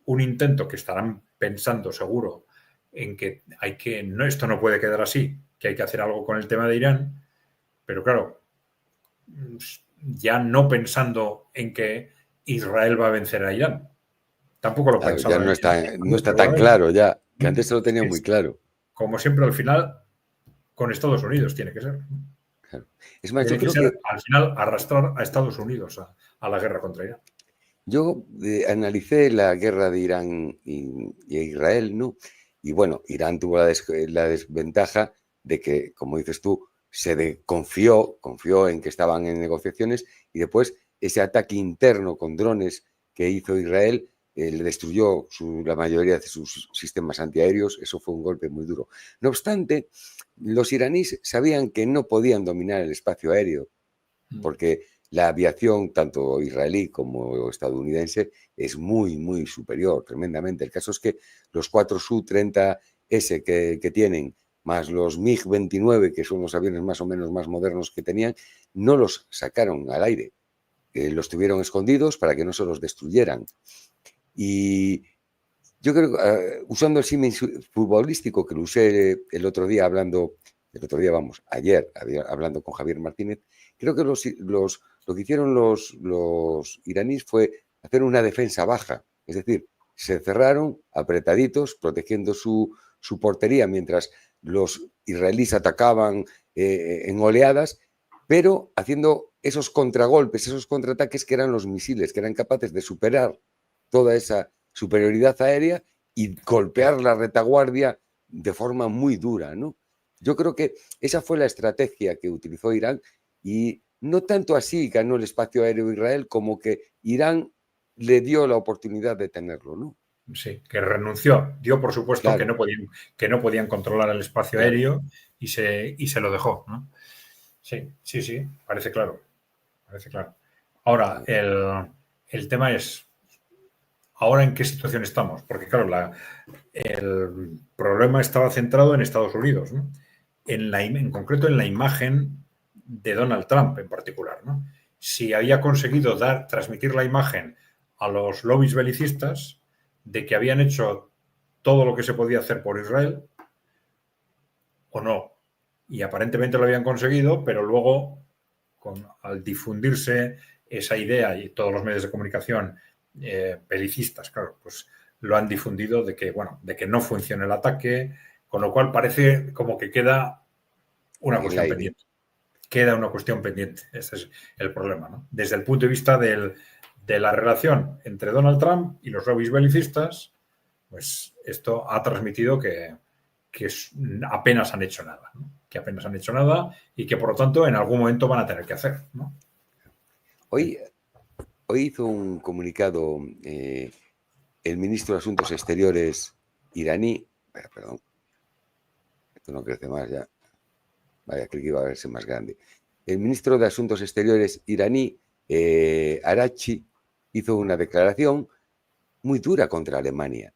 un intento, que estarán pensando seguro en que esto no puede quedar así, que hay que hacer algo con el tema de Irán, pero claro, ya no pensando en que Israel va a vencer a Irán. Tampoco lo pensaba. Ya no está tan claro ya, que antes se lo tenía muy claro. Como siempre, al final, con Estados Unidos tiene que ser. Claro. Es más, tiene que ser, al final, arrastrar a Estados Unidos a la guerra contra Irán. Yo analicé la guerra de Irán y Israel, ¿no? Y bueno, Irán tuvo la desventaja de que, como dices tú, confió en que estaban en negociaciones y después ese ataque interno con drones que hizo Israel le destruyó la mayoría de sus sistemas antiaéreos. Eso fue un golpe muy duro. No obstante, los iraníes sabían que no podían dominar el espacio aéreo porque la aviación, tanto israelí como estadounidense, es muy, muy superior, tremendamente. El caso es que los 4 Su-30S que tienen, más los MiG-29, que son los aviones más o menos más modernos que tenían, no los sacaron al aire. Los tuvieron escondidos para que no se los destruyeran. Y yo creo que usando el símil futbolístico que lo usé ayer hablando con Javier Martínez, creo que los lo que hicieron los iraníes fue hacer una defensa baja, es decir, se cerraron apretaditos, protegiendo su portería mientras los israelíes atacaban en oleadas, pero haciendo esos contragolpes, esos contraataques que eran los misiles, que eran capaces de superar toda esa superioridad aérea y golpear la retaguardia de forma muy dura, ¿no? Yo creo que esa fue la estrategia que utilizó Irán y no tanto así ganó el espacio aéreo de Israel como que Irán le dio la oportunidad de tenerlo, ¿no? Sí, que renunció. Dio por supuesto Claro. que no podían controlar el espacio Claro. aéreo y se lo dejó, ¿no? Sí, parece claro. Parece claro. Ahora, el tema es, ¿ahora en qué situación estamos? Porque, claro, el problema estaba centrado en Estados Unidos, ¿no? En concreto en la imagen de Donald Trump en particular, ¿no? Si había conseguido transmitir la imagen a los lobbies belicistas de que habían hecho todo lo que se podía hacer por Israel o no. Y aparentemente lo habían conseguido, pero luego, al difundirse esa idea y todos los medios de comunicación belicistas, claro, pues lo han difundido de que no funciona el ataque, con lo cual parece como que queda una cuestión pendiente. Queda una cuestión pendiente. Ese es el problema, ¿no? Desde el punto de vista de la relación entre Donald Trump y los lobbies belicistas, pues esto ha transmitido que apenas han hecho nada, ¿no? Que apenas han hecho nada y que por lo tanto en algún momento van a tener que hacer, ¿no? Hoy hizo un comunicado el ministro de Asuntos Exteriores iraní, perdón, esto no crece más ya, vaya, creí que iba a verse más grande. El ministro de Asuntos Exteriores iraní, Araghchi, hizo una declaración muy dura contra Alemania,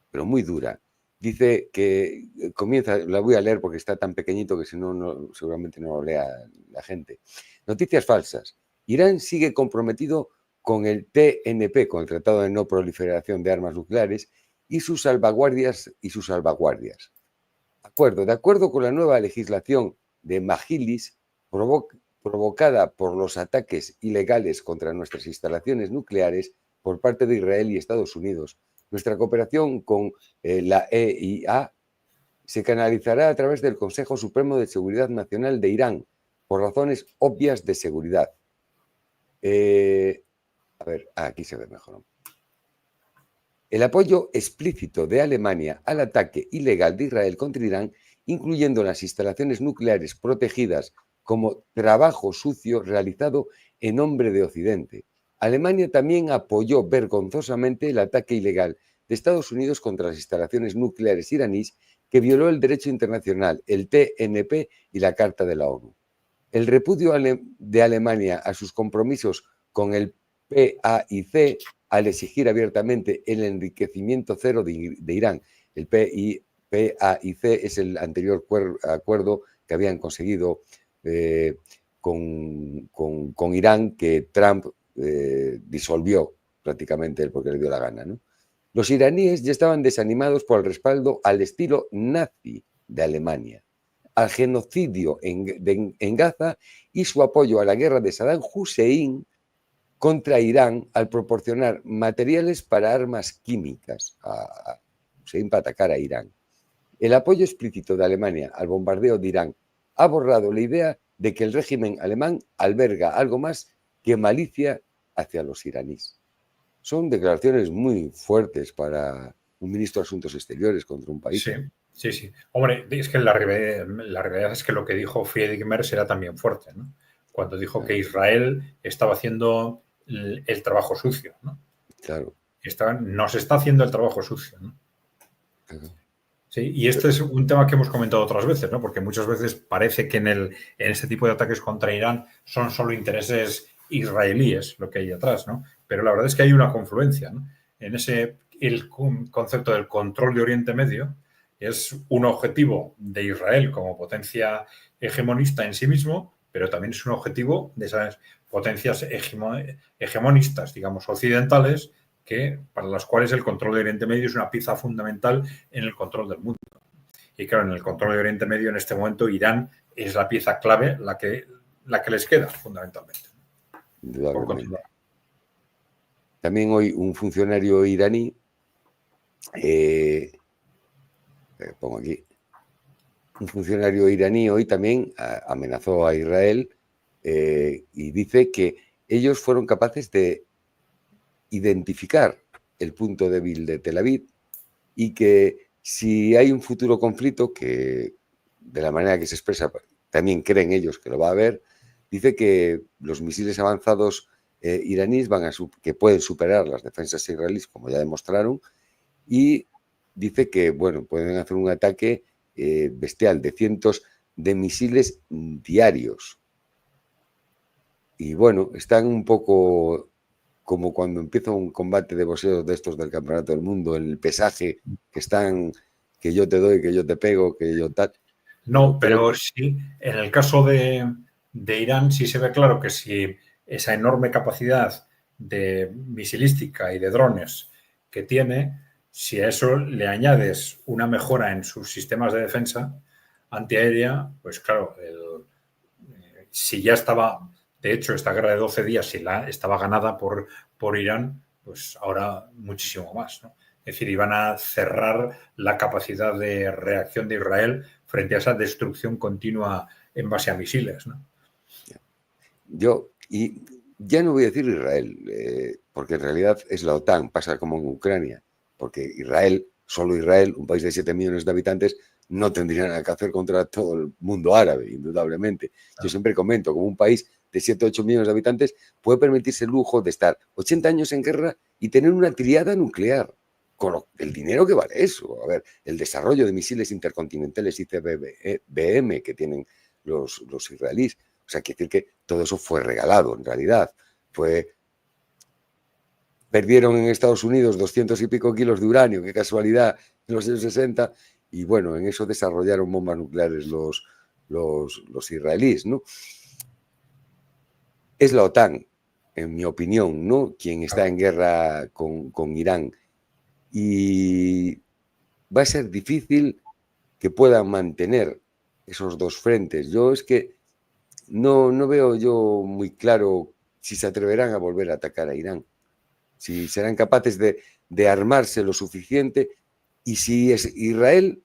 pero muy dura. Dice que comienza, la voy a leer porque está tan pequeñito que si no, seguramente no lo lea la gente. Noticias falsas. Irán sigue comprometido con el TNP, con el Tratado de No Proliferación de Armas Nucleares, y sus salvaguardias. De acuerdo con la nueva legislación de Majlis, provocada por los ataques ilegales contra nuestras instalaciones nucleares por parte de Israel y Estados Unidos, nuestra cooperación con la EIA se canalizará a través del Consejo Supremo de Seguridad Nacional de Irán, por razones obvias de seguridad. Aquí se ve mejor, ¿no? El apoyo explícito de Alemania al ataque ilegal de Israel contra Irán, incluyendo las instalaciones nucleares protegidas como trabajo sucio realizado en nombre de Occidente. Alemania también apoyó vergonzosamente el ataque ilegal de Estados Unidos contra las instalaciones nucleares iraníes que violó el derecho internacional, el TNP y la Carta de la ONU. El repudio de Alemania a sus compromisos con el PAIC al exigir abiertamente el enriquecimiento cero de Irán. El PAIC es el anterior acuerdo que habían conseguido con Irán, que Trump disolvió prácticamente porque le dio la gana, ¿no? Los iraníes ya estaban desanimados por el respaldo al estilo nazi de Alemania, al genocidio en Gaza y su apoyo a la guerra de Saddam Hussein contra Irán al proporcionar materiales para armas químicas a Hussein para atacar a Irán. El apoyo explícito de Alemania al bombardeo de Irán ha borrado la idea de que el régimen alemán alberga algo más que malicia hacia los iraníes. Son declaraciones muy fuertes para un ministro de Asuntos Exteriores contra un país. Sí. Hombre, es que la realidad es que lo que dijo Friedrich Merz era también fuerte, ¿no? Cuando dijo que Israel estaba haciendo el trabajo sucio, ¿no? Claro. No se está haciendo el trabajo sucio, ¿no? Claro. Sí, y este es un tema que hemos comentado otras veces, ¿no? Porque muchas veces parece que en este tipo de ataques contra Irán son solo intereses israelíes lo que hay atrás, ¿no? Pero la verdad es que hay una confluencia, ¿no? El concepto del control de Oriente Medio es un objetivo de Israel como potencia hegemonista en sí mismo, pero también es un objetivo de esas potencias hegemonistas, digamos, occidentales, para las cuales el control de Oriente Medio es una pieza fundamental en el control del mundo. Y claro, en el control de Oriente Medio en este momento Irán es la pieza clave, la que les queda fundamentalmente. por indudablemente. continuar. También hoy un funcionario iraní, pongo aquí, un funcionario iraní hoy también amenazó a Israel y dice que ellos fueron capaces de identificar el punto débil de Tel Aviv y que si hay un futuro conflicto, que de la manera que se expresa también creen ellos que lo va a haber, dice que los misiles avanzados iraníes que pueden superar las defensas israelíes, como ya demostraron, y dice que bueno, pueden hacer un ataque bestial de cientos de misiles diarios. Y bueno, están un poco como cuando empieza un combate de boxeo de estos del Campeonato del Mundo, en el pesaje que están, que yo te doy, que yo te pego, que yo tal. No, pero sí, en el caso de Irán sí se ve claro que si esa enorme capacidad de misilística y de drones que tiene, si a eso le añades una mejora en sus sistemas de defensa antiaérea, pues claro, si ya estaba, de hecho, esta guerra de 12 días, si estaba ganada por Irán, pues ahora muchísimo más, ¿no? Es decir, iban a cerrar la capacidad de reacción de Israel frente a esa destrucción continua en base a misiles, ¿no? Y ya no voy a decir Israel, porque en realidad es la OTAN, pasa como en Ucrania, porque Israel, solo Israel, un país de 7 millones de habitantes, no tendría nada que hacer contra todo el mundo árabe, indudablemente. Yo siempre comento, como un país de 7 o 8 millones de habitantes puede permitirse el lujo de estar 80 años en guerra y tener una triada nuclear, con el dinero que vale eso. A ver, el desarrollo de misiles intercontinentales ICBM que tienen los israelíes. O sea, quiere decir que todo eso fue regalado, en realidad. Perdieron en Estados Unidos 200 y pico kilos de uranio, qué casualidad, en los años 60, y bueno, en eso desarrollaron bombas nucleares los israelíes, ¿no? Es la OTAN, en mi opinión, ¿no?, quien está en guerra con Irán. Y va a ser difícil que puedan mantener esos dos frentes. Yo es que no veo yo muy claro si se atreverán a volver a atacar a Irán, si serán capaces de armarse lo suficiente y si Israel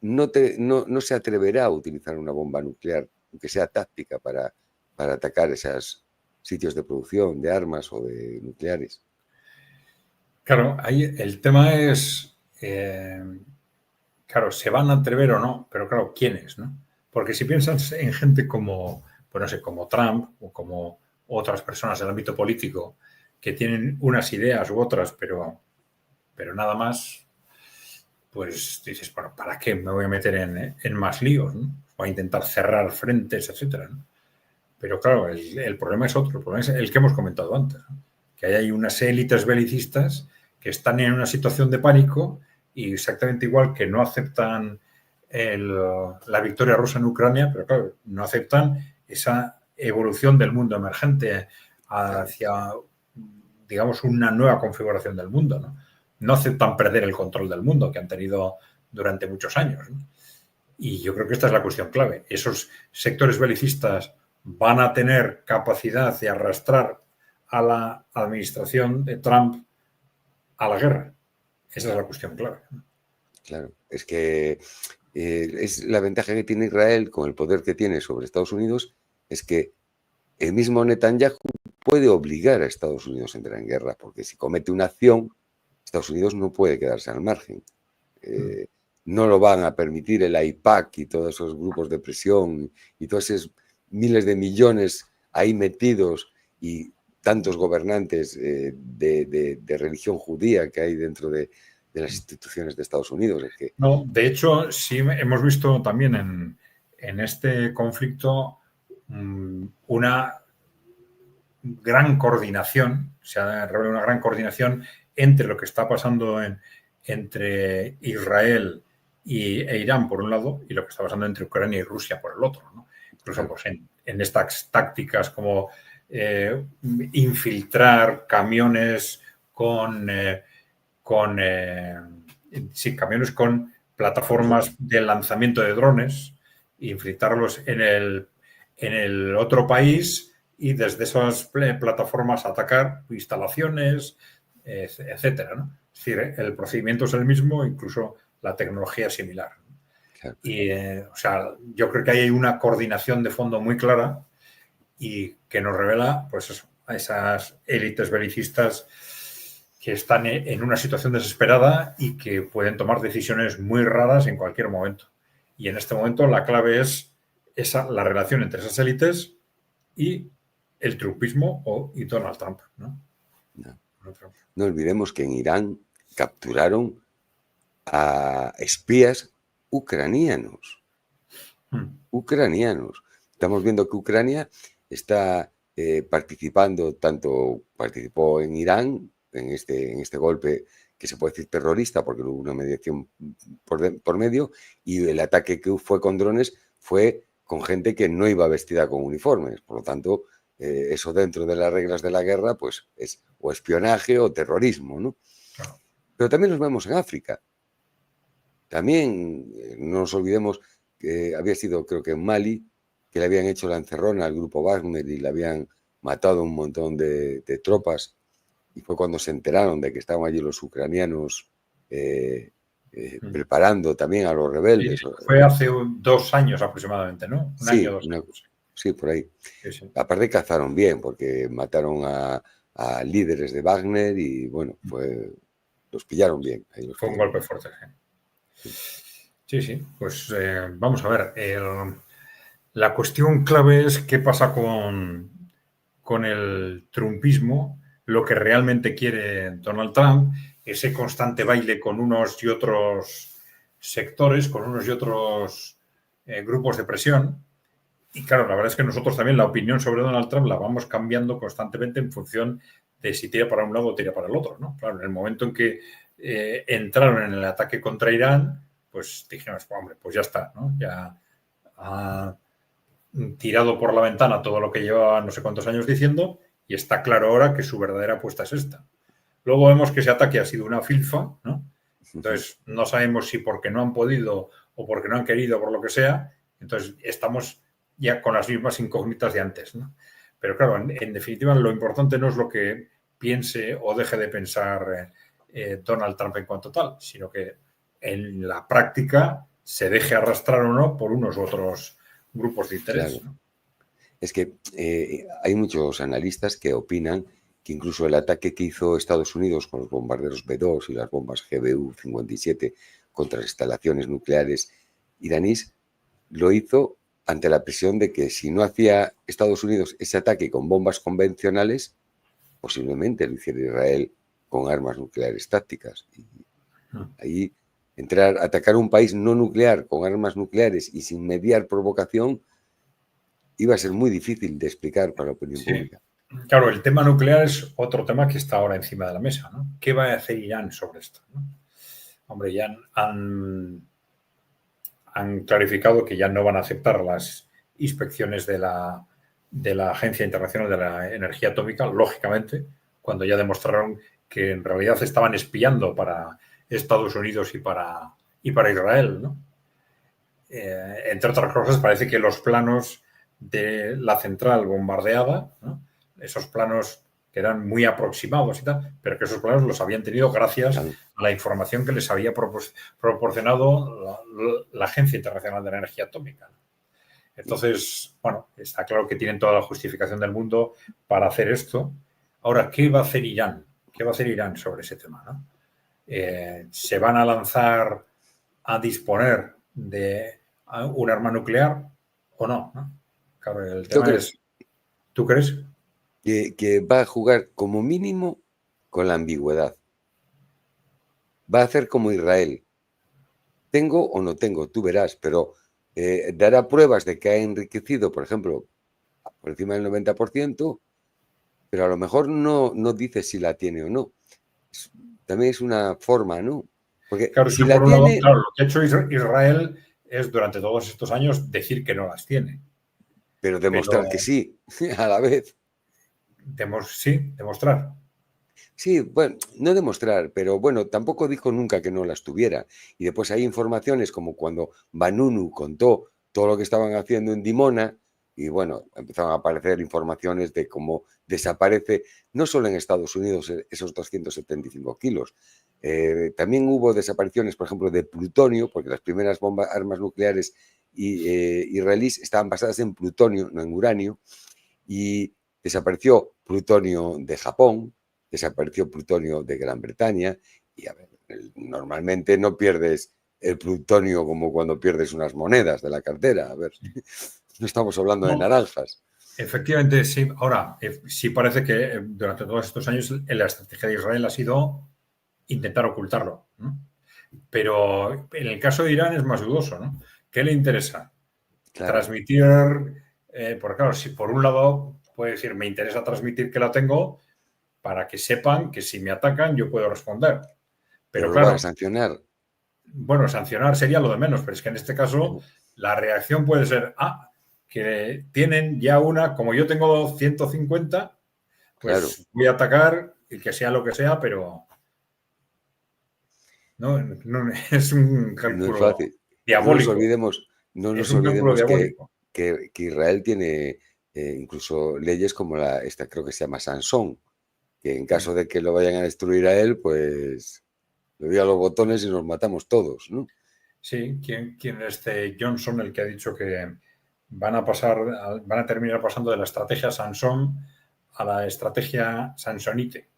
no se atreverá a utilizar una bomba nuclear, aunque sea táctica, para atacar esos sitios de producción de armas o de nucleares. Claro, ahí el tema es, claro, ¿se van a atrever o no? Pero claro, ¿quiénes, no? Porque si piensas en gente como, pues no sé, como Trump o como otras personas del ámbito político que tienen unas ideas u otras, pero nada más, pues dices, bueno, ¿para qué me voy a meter en más líos, ¿no? Voy a intentar cerrar frentes, etcétera, ¿no? Pero claro, el problema es otro, el problema es el que hemos comentado antes, ¿no? Que hay unas élites belicistas que están en una situación de pánico y exactamente igual que no aceptan la victoria rusa en Ucrania, pero claro, no aceptan esa evolución del mundo emergente hacia, digamos, una nueva configuración del mundo, ¿no? No aceptan perder el control del mundo que han tenido durante muchos años, ¿no? Y yo creo que esta es la cuestión clave. Esos sectores belicistas van a tener capacidad de arrastrar a la administración de Trump a la guerra. Esa es la cuestión clave. Claro, es que es la ventaja que tiene Israel con el poder que tiene sobre Estados Unidos, es que el mismo Netanyahu puede obligar a Estados Unidos a entrar en guerra, porque si comete una acción, Estados Unidos no puede quedarse al margen. No lo van a permitir el AIPAC y todos esos grupos de presión y todos esos miles de millones ahí metidos y tantos gobernantes de religión judía que hay dentro de las instituciones de Estados Unidos. Es que... No, de hecho, sí hemos visto también en este conflicto una gran coordinación, se ha revelado una gran coordinación entre lo que está pasando entre Israel e Irán por un lado y lo que está pasando entre Ucrania y Rusia por el otro, ¿no? Incluso pues, en estas tácticas como infiltrar camiones camiones con plataformas de lanzamiento de drones, infiltrarlos en el otro país y desde esas plataformas atacar instalaciones, etcétera, ¿no? Es decir, el procedimiento es el mismo, incluso la tecnología es similar. Claro. Y, o sea, yo creo que hay una coordinación de fondo muy clara y que nos revela, pues eso, a esas élites belicistas que están en una situación desesperada y que pueden tomar decisiones muy raras en cualquier momento. Y en este momento la clave es la relación entre esas élites y el trumpismo y Donald Trump, ¿no? No olvidemos que en Irán capturaron a espías ucranianos. Estamos viendo que Ucrania está participando, participó en Irán, en este golpe que se puede decir terrorista, porque no hubo una mediación por medio, y el ataque que fue con drones fue con gente que no iba vestida con uniformes. Por lo tanto, eso dentro de las reglas de la guerra, pues es o espionaje o terrorismo, ¿no? Pero también los vemos en África. También no nos olvidemos que había sido, creo que en Mali, que le habían hecho la encerrona al grupo Wagner y le habían matado un montón de tropas. Y fue cuando se enteraron de que estaban allí los ucranianos preparando también a los rebeldes. Sí, fue hace 2 años aproximadamente, ¿no? Un año, 2 años. Sí, por ahí. Sí. Aparte cazaron bien, porque mataron a líderes de Wagner y, bueno, los pillaron bien. Fue un golpe fuerte. Sí. Pues vamos a ver. La cuestión clave es qué pasa con el trumpismo, lo que realmente quiere Donald Trump, ese constante baile con unos y otros sectores, con unos y otros grupos de presión. Y claro, la verdad es que nosotros también la opinión sobre Donald Trump la vamos cambiando constantemente en función de si tira para un lado o tira para el otro, ¿no? Claro, en el momento en que entraron en el ataque contra Irán, pues dijimos, hombre, pues ya está, ¿no? Ya ha tirado por la ventana todo lo que llevaba no sé cuántos años diciendo y está claro ahora que su verdadera apuesta es esta. Luego vemos que ese ataque ha sido una filfa, ¿no? Entonces no sabemos si porque no han podido o porque no han querido, por lo que sea. Entonces estamos ya con las mismas incógnitas de antes, ¿no? Pero claro, en definitiva lo importante no es lo que piense o deje de pensar Donald Trump en cuanto tal, sino que en la práctica se deje arrastrar o no por unos u otros grupos de interés. Claro. ¿No? Es que hay muchos analistas que opinan que incluso el ataque que hizo Estados Unidos con los bombarderos B-2 y las bombas GBU-57 contra las instalaciones nucleares iraníes lo hizo ante la presión de que si no hacía Estados Unidos ese ataque con bombas convencionales, posiblemente lo hiciera Israel con armas nucleares tácticas. Y ahí atacar un país no nuclear con armas nucleares y sin mediar provocación iba a ser muy difícil de explicar para la opinión pública. Claro, el tema nuclear es otro tema que está ahora encima de la mesa, ¿no? ¿Qué va a hacer Irán sobre esto, ¿no? Hombre, ya han clarificado que ya no van a aceptar las inspecciones de la Agencia Internacional de la Energía Atómica, lógicamente, cuando ya demostraron que en realidad estaban espiando para Estados Unidos y para Israel, ¿no? Entre otras cosas, parece que los planos de la central bombardeada, ¿no? Esos planos que eran muy aproximados y tal, pero que esos planos los habían tenido gracias a la información que les había proporcionado la Agencia Internacional de la Energía Atómica. Entonces, bueno, está claro que tienen toda la justificación del mundo para hacer esto. Ahora, ¿qué va a hacer Irán? ¿Qué va a hacer Irán sobre ese tema, ¿no? ¿Se van a lanzar a disponer de un arma nuclear o no? Claro, el tema es... ¿Tú crees? Que va a jugar como mínimo con la ambigüedad. Va a hacer como Israel. Tengo o no tengo, tú verás, pero dará pruebas de que ha enriquecido, por ejemplo, por encima del 90%, pero a lo mejor no dice si la tiene o no. También es una forma, ¿no? Porque claro, si la tiene... claro, lo que ha hecho Israel es durante todos estos años decir que no las tiene. Pero demostrar que sí, a la vez. Sí, demostrar. Sí, bueno, no demostrar, pero bueno, tampoco dijo nunca que no las tuviera. Y después hay informaciones como cuando Vanunu contó todo lo que estaban haciendo en Dimona, y bueno, empezaron a aparecer informaciones de cómo desaparece, no solo en Estados Unidos, esos 275 kilos. También hubo desapariciones, por ejemplo, de plutonio, porque las primeras armas nucleares israelíes estaban basadas en plutonio, no en uranio, y desapareció plutonio de Japón, desapareció plutonio de Gran Bretaña, y a ver, normalmente no pierdes el plutonio como cuando pierdes unas monedas de la cartera. A ver, no estamos hablando de naranjas. Efectivamente, sí. Ahora, sí parece que durante todos estos años la estrategia de Israel ha sido intentar ocultarlo, ¿no? Pero en el caso de Irán es más dudoso, ¿no? ¿Qué le interesa? Claro. Transmitir, porque claro, si por un lado puede decir, me interesa transmitir que la tengo para que sepan que si me atacan yo puedo responder. Pero claro, sancionar. Bueno, sancionar sería lo de menos, pero es que en este caso la reacción puede ser, que tienen ya una, como yo tengo 150, pues claro, voy a atacar y que sea lo que sea, pero no es un cálculo no es fácil. Diabólico. No nos olvidemos que Israel tiene incluso leyes como esta creo que se llama Sansón, que en caso de que lo vayan a destruir a él, pues le doy a los botones y nos matamos todos, ¿no? Sí, ¿quién es Johnson el que ha dicho que van a terminar pasando de la estrategia Sansón a la estrategia Sansonite?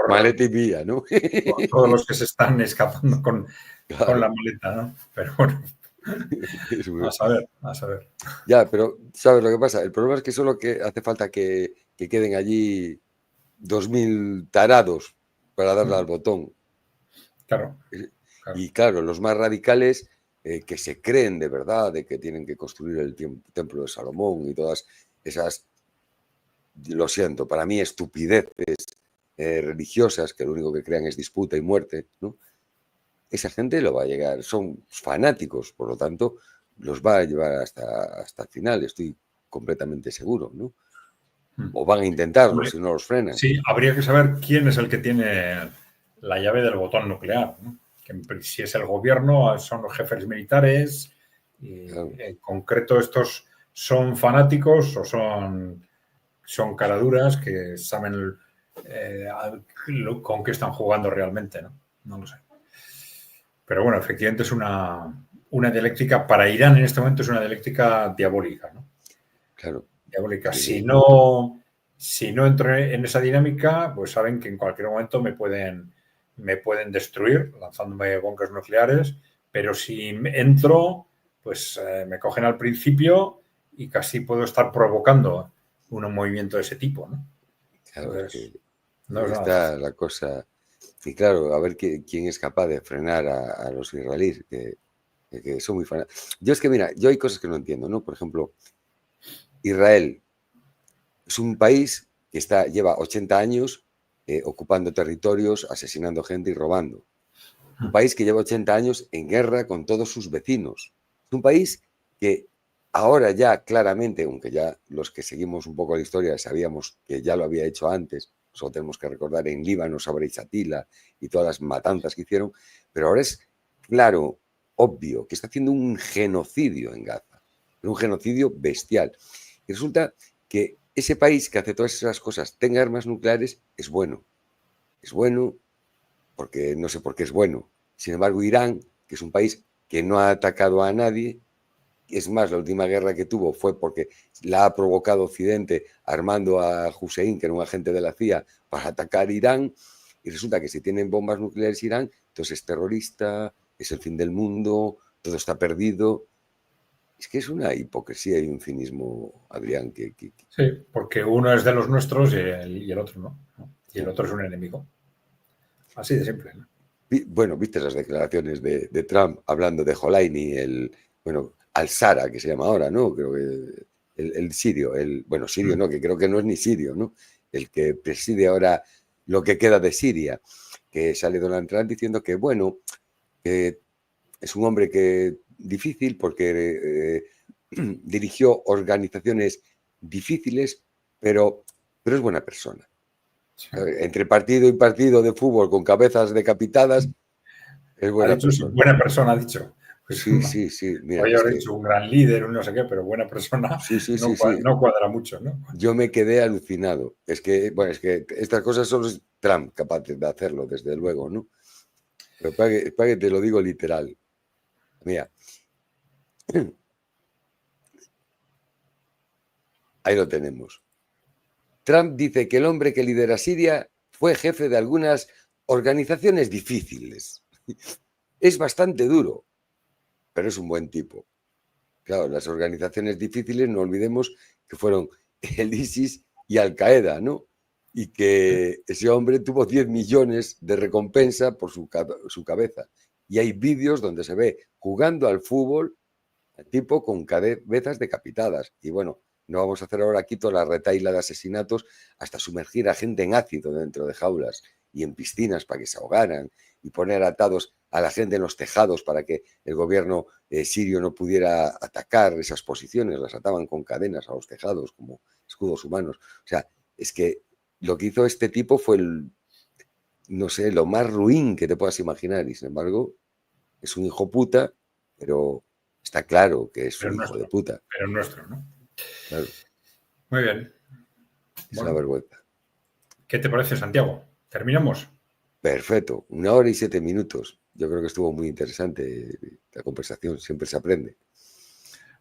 Maleta y mía, ¿no? Por todos los que se están escapando con la maleta, ¿no? Pero bueno, a saber. Ya, pero ¿sabes lo que pasa? El problema es que solo hace falta que queden allí 2000 tarados para darle al botón. Claro. Y claro, los más radicales que se creen de verdad de que tienen que construir el templo de Salomón y todas esas, lo siento, para mí estupideces religiosas que lo único que crean es disputa y muerte, ¿no? Esa gente lo va a llegar, son fanáticos, por lo tanto, los va a llevar hasta el final, estoy completamente seguro, ¿no? O van a intentarlo. Hombre, si no los frenan. Sí, habría que saber quién es el que tiene la llave del botón nuclear, ¿no? Que si es el gobierno, son los jefes militares, y claro, en concreto estos son fanáticos o son caraduras que saben con qué están jugando realmente, ¿no? No lo sé. Pero bueno, efectivamente es una dialéctica, para Irán en este momento es una dialéctica diabólica, ¿no? Claro. Diabólica. Si no entro en esa dinámica, pues saben que en cualquier momento me pueden destruir lanzándome bombas nucleares, pero si entro, pues me cogen al principio y casi puedo estar provocando un movimiento de ese tipo, ¿no? Claro, entonces, no está la cosa. Y claro, a ver quién es capaz de frenar a los israelíes, que son muy fanáticos. Yo es que, mira, yo hay cosas que no entiendo, ¿no? Por ejemplo, Israel es un país que lleva 80 años ocupando territorios, asesinando gente y robando. Un país que lleva 80 años en guerra con todos sus vecinos. Es un país que ahora ya claramente, aunque ya los que seguimos un poco la historia sabíamos que ya lo había hecho antes, solo tenemos que recordar en Líbano, Sabra y Shatila y todas las matanzas que hicieron, pero ahora es claro, obvio, que está haciendo un genocidio en Gaza, un genocidio bestial. Y resulta que ese país que hace todas esas cosas tenga armas nucleares es bueno. Es bueno porque no sé por qué es bueno. Sin embargo, Irán, que es un país que no ha atacado a nadie, es más, la última guerra que tuvo fue porque la ha provocado Occidente armando a Hussein, que era un agente de la CIA, para atacar Irán, y resulta que si tienen bombas nucleares Irán, entonces es terrorista, es el fin del mundo, todo está perdido. Es que es una hipocresía y un cinismo, Adrián, Sí, porque uno es de los nuestros y el otro no. Y el otro es un enemigo. Así de simple, ¿no? Bueno, viste las declaraciones de Trump hablando de Holaini, al-Sara, que se llama ahora, ¿no? Creo que el sirio, sirio no, que creo que no es ni sirio, ¿no? El que preside ahora lo que queda de Siria, que sale Donald Trump diciendo que, bueno, que es un hombre difícil porque dirigió organizaciones difíciles, pero es buena persona. Sí. Entre partido y partido de fútbol con cabezas decapitadas, es buena persona. Buena persona, ha dicho. Sí. Mira, Hoy haber dicho un gran líder, un no sé qué, pero buena persona, sí. no cuadra mucho, ¿no? Yo me quedé alucinado. Es que estas cosas solo es Trump capaz de hacerlo, desde luego, ¿no? Pero para que te lo digo literal. Mira, ahí lo tenemos. Trump dice que el hombre que lidera Siria fue jefe de algunas organizaciones difíciles. Es bastante duro, pero es un buen tipo. Claro, las organizaciones difíciles, no olvidemos que fueron el ISIS y Al Qaeda, ¿no? Y que ese hombre tuvo 10 millones de recompensa por su cabeza. Y hay vídeos donde se ve jugando al fútbol al tipo con cabezas decapitadas. Y bueno, no vamos a hacer ahora aquí toda la retahíla de asesinatos hasta sumergir a gente en ácido dentro de jaulas y en piscinas para que se ahogaran y poner atados a la gente en los tejados para que el gobierno sirio no pudiera atacar esas posiciones, las ataban con cadenas a los tejados como escudos humanos. O sea, es que lo que hizo este tipo fue no sé, lo más ruin que te puedas imaginar y sin embargo es un hijo puta, pero está claro que es un hijo de puta. Pero nuestro, ¿no? Claro. Muy bien. Es una vergüenza. ¿Qué te parece, Santiago? ¿Terminamos? Perfecto. 1 hora y 7 minutos. Yo creo que estuvo muy interesante la conversación. Siempre se aprende.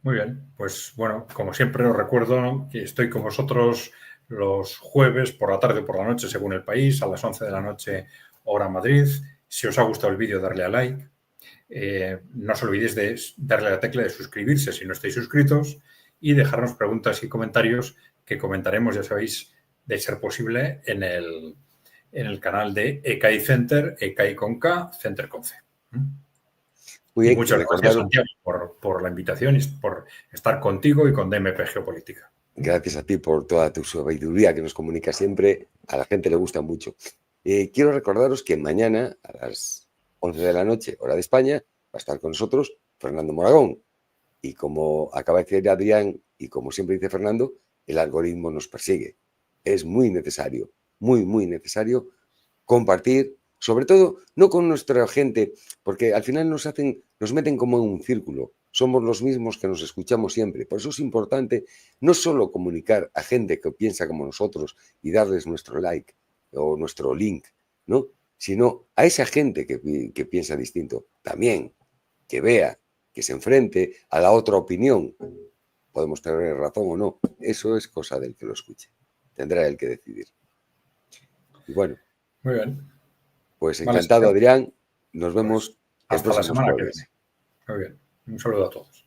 Muy bien. Pues bueno, como siempre os recuerdo que estoy con vosotros los jueves por la tarde o por la noche, según el país, a las 11 de la noche, hora Madrid. Si os ha gustado el vídeo, darle a like. No os olvidéis de darle a la tecla de suscribirse si no estáis suscritos y dejarnos preguntas y comentarios que comentaremos, ya sabéis, de ser posible en el canal de EKAI Center, EKAI con K, Center con C. Muy bien, y muchas gracias, Santiago, por la invitación y por estar contigo y con DMP Geopolítica. Gracias a ti por toda tu sabiduría que nos comunica siempre. A la gente le gusta mucho. Quiero recordaros que mañana a las 11 de la noche, hora de España, va a estar con nosotros Fernando Moragón. Y como acaba de decir Adrián y como siempre dice Fernando, el algoritmo nos persigue. Es muy necesario, muy necesario compartir, sobre todo no con nuestra gente, porque al final nos meten como en un círculo. Somos los mismos que nos escuchamos siempre. Por eso es importante no solo comunicar a gente que piensa como nosotros y darles nuestro like o nuestro link, ¿no? Sino a esa gente que piensa distinto. También que vea, que se enfrente a la otra opinión. Podemos tener razón o no. Eso es cosa del que lo escuche. Tendrá él que decidir. Y bueno. Muy bien. Pues encantado, vale, Adrián. Nos vemos hasta la semana que viene. Muy bien. Un saludo a todos.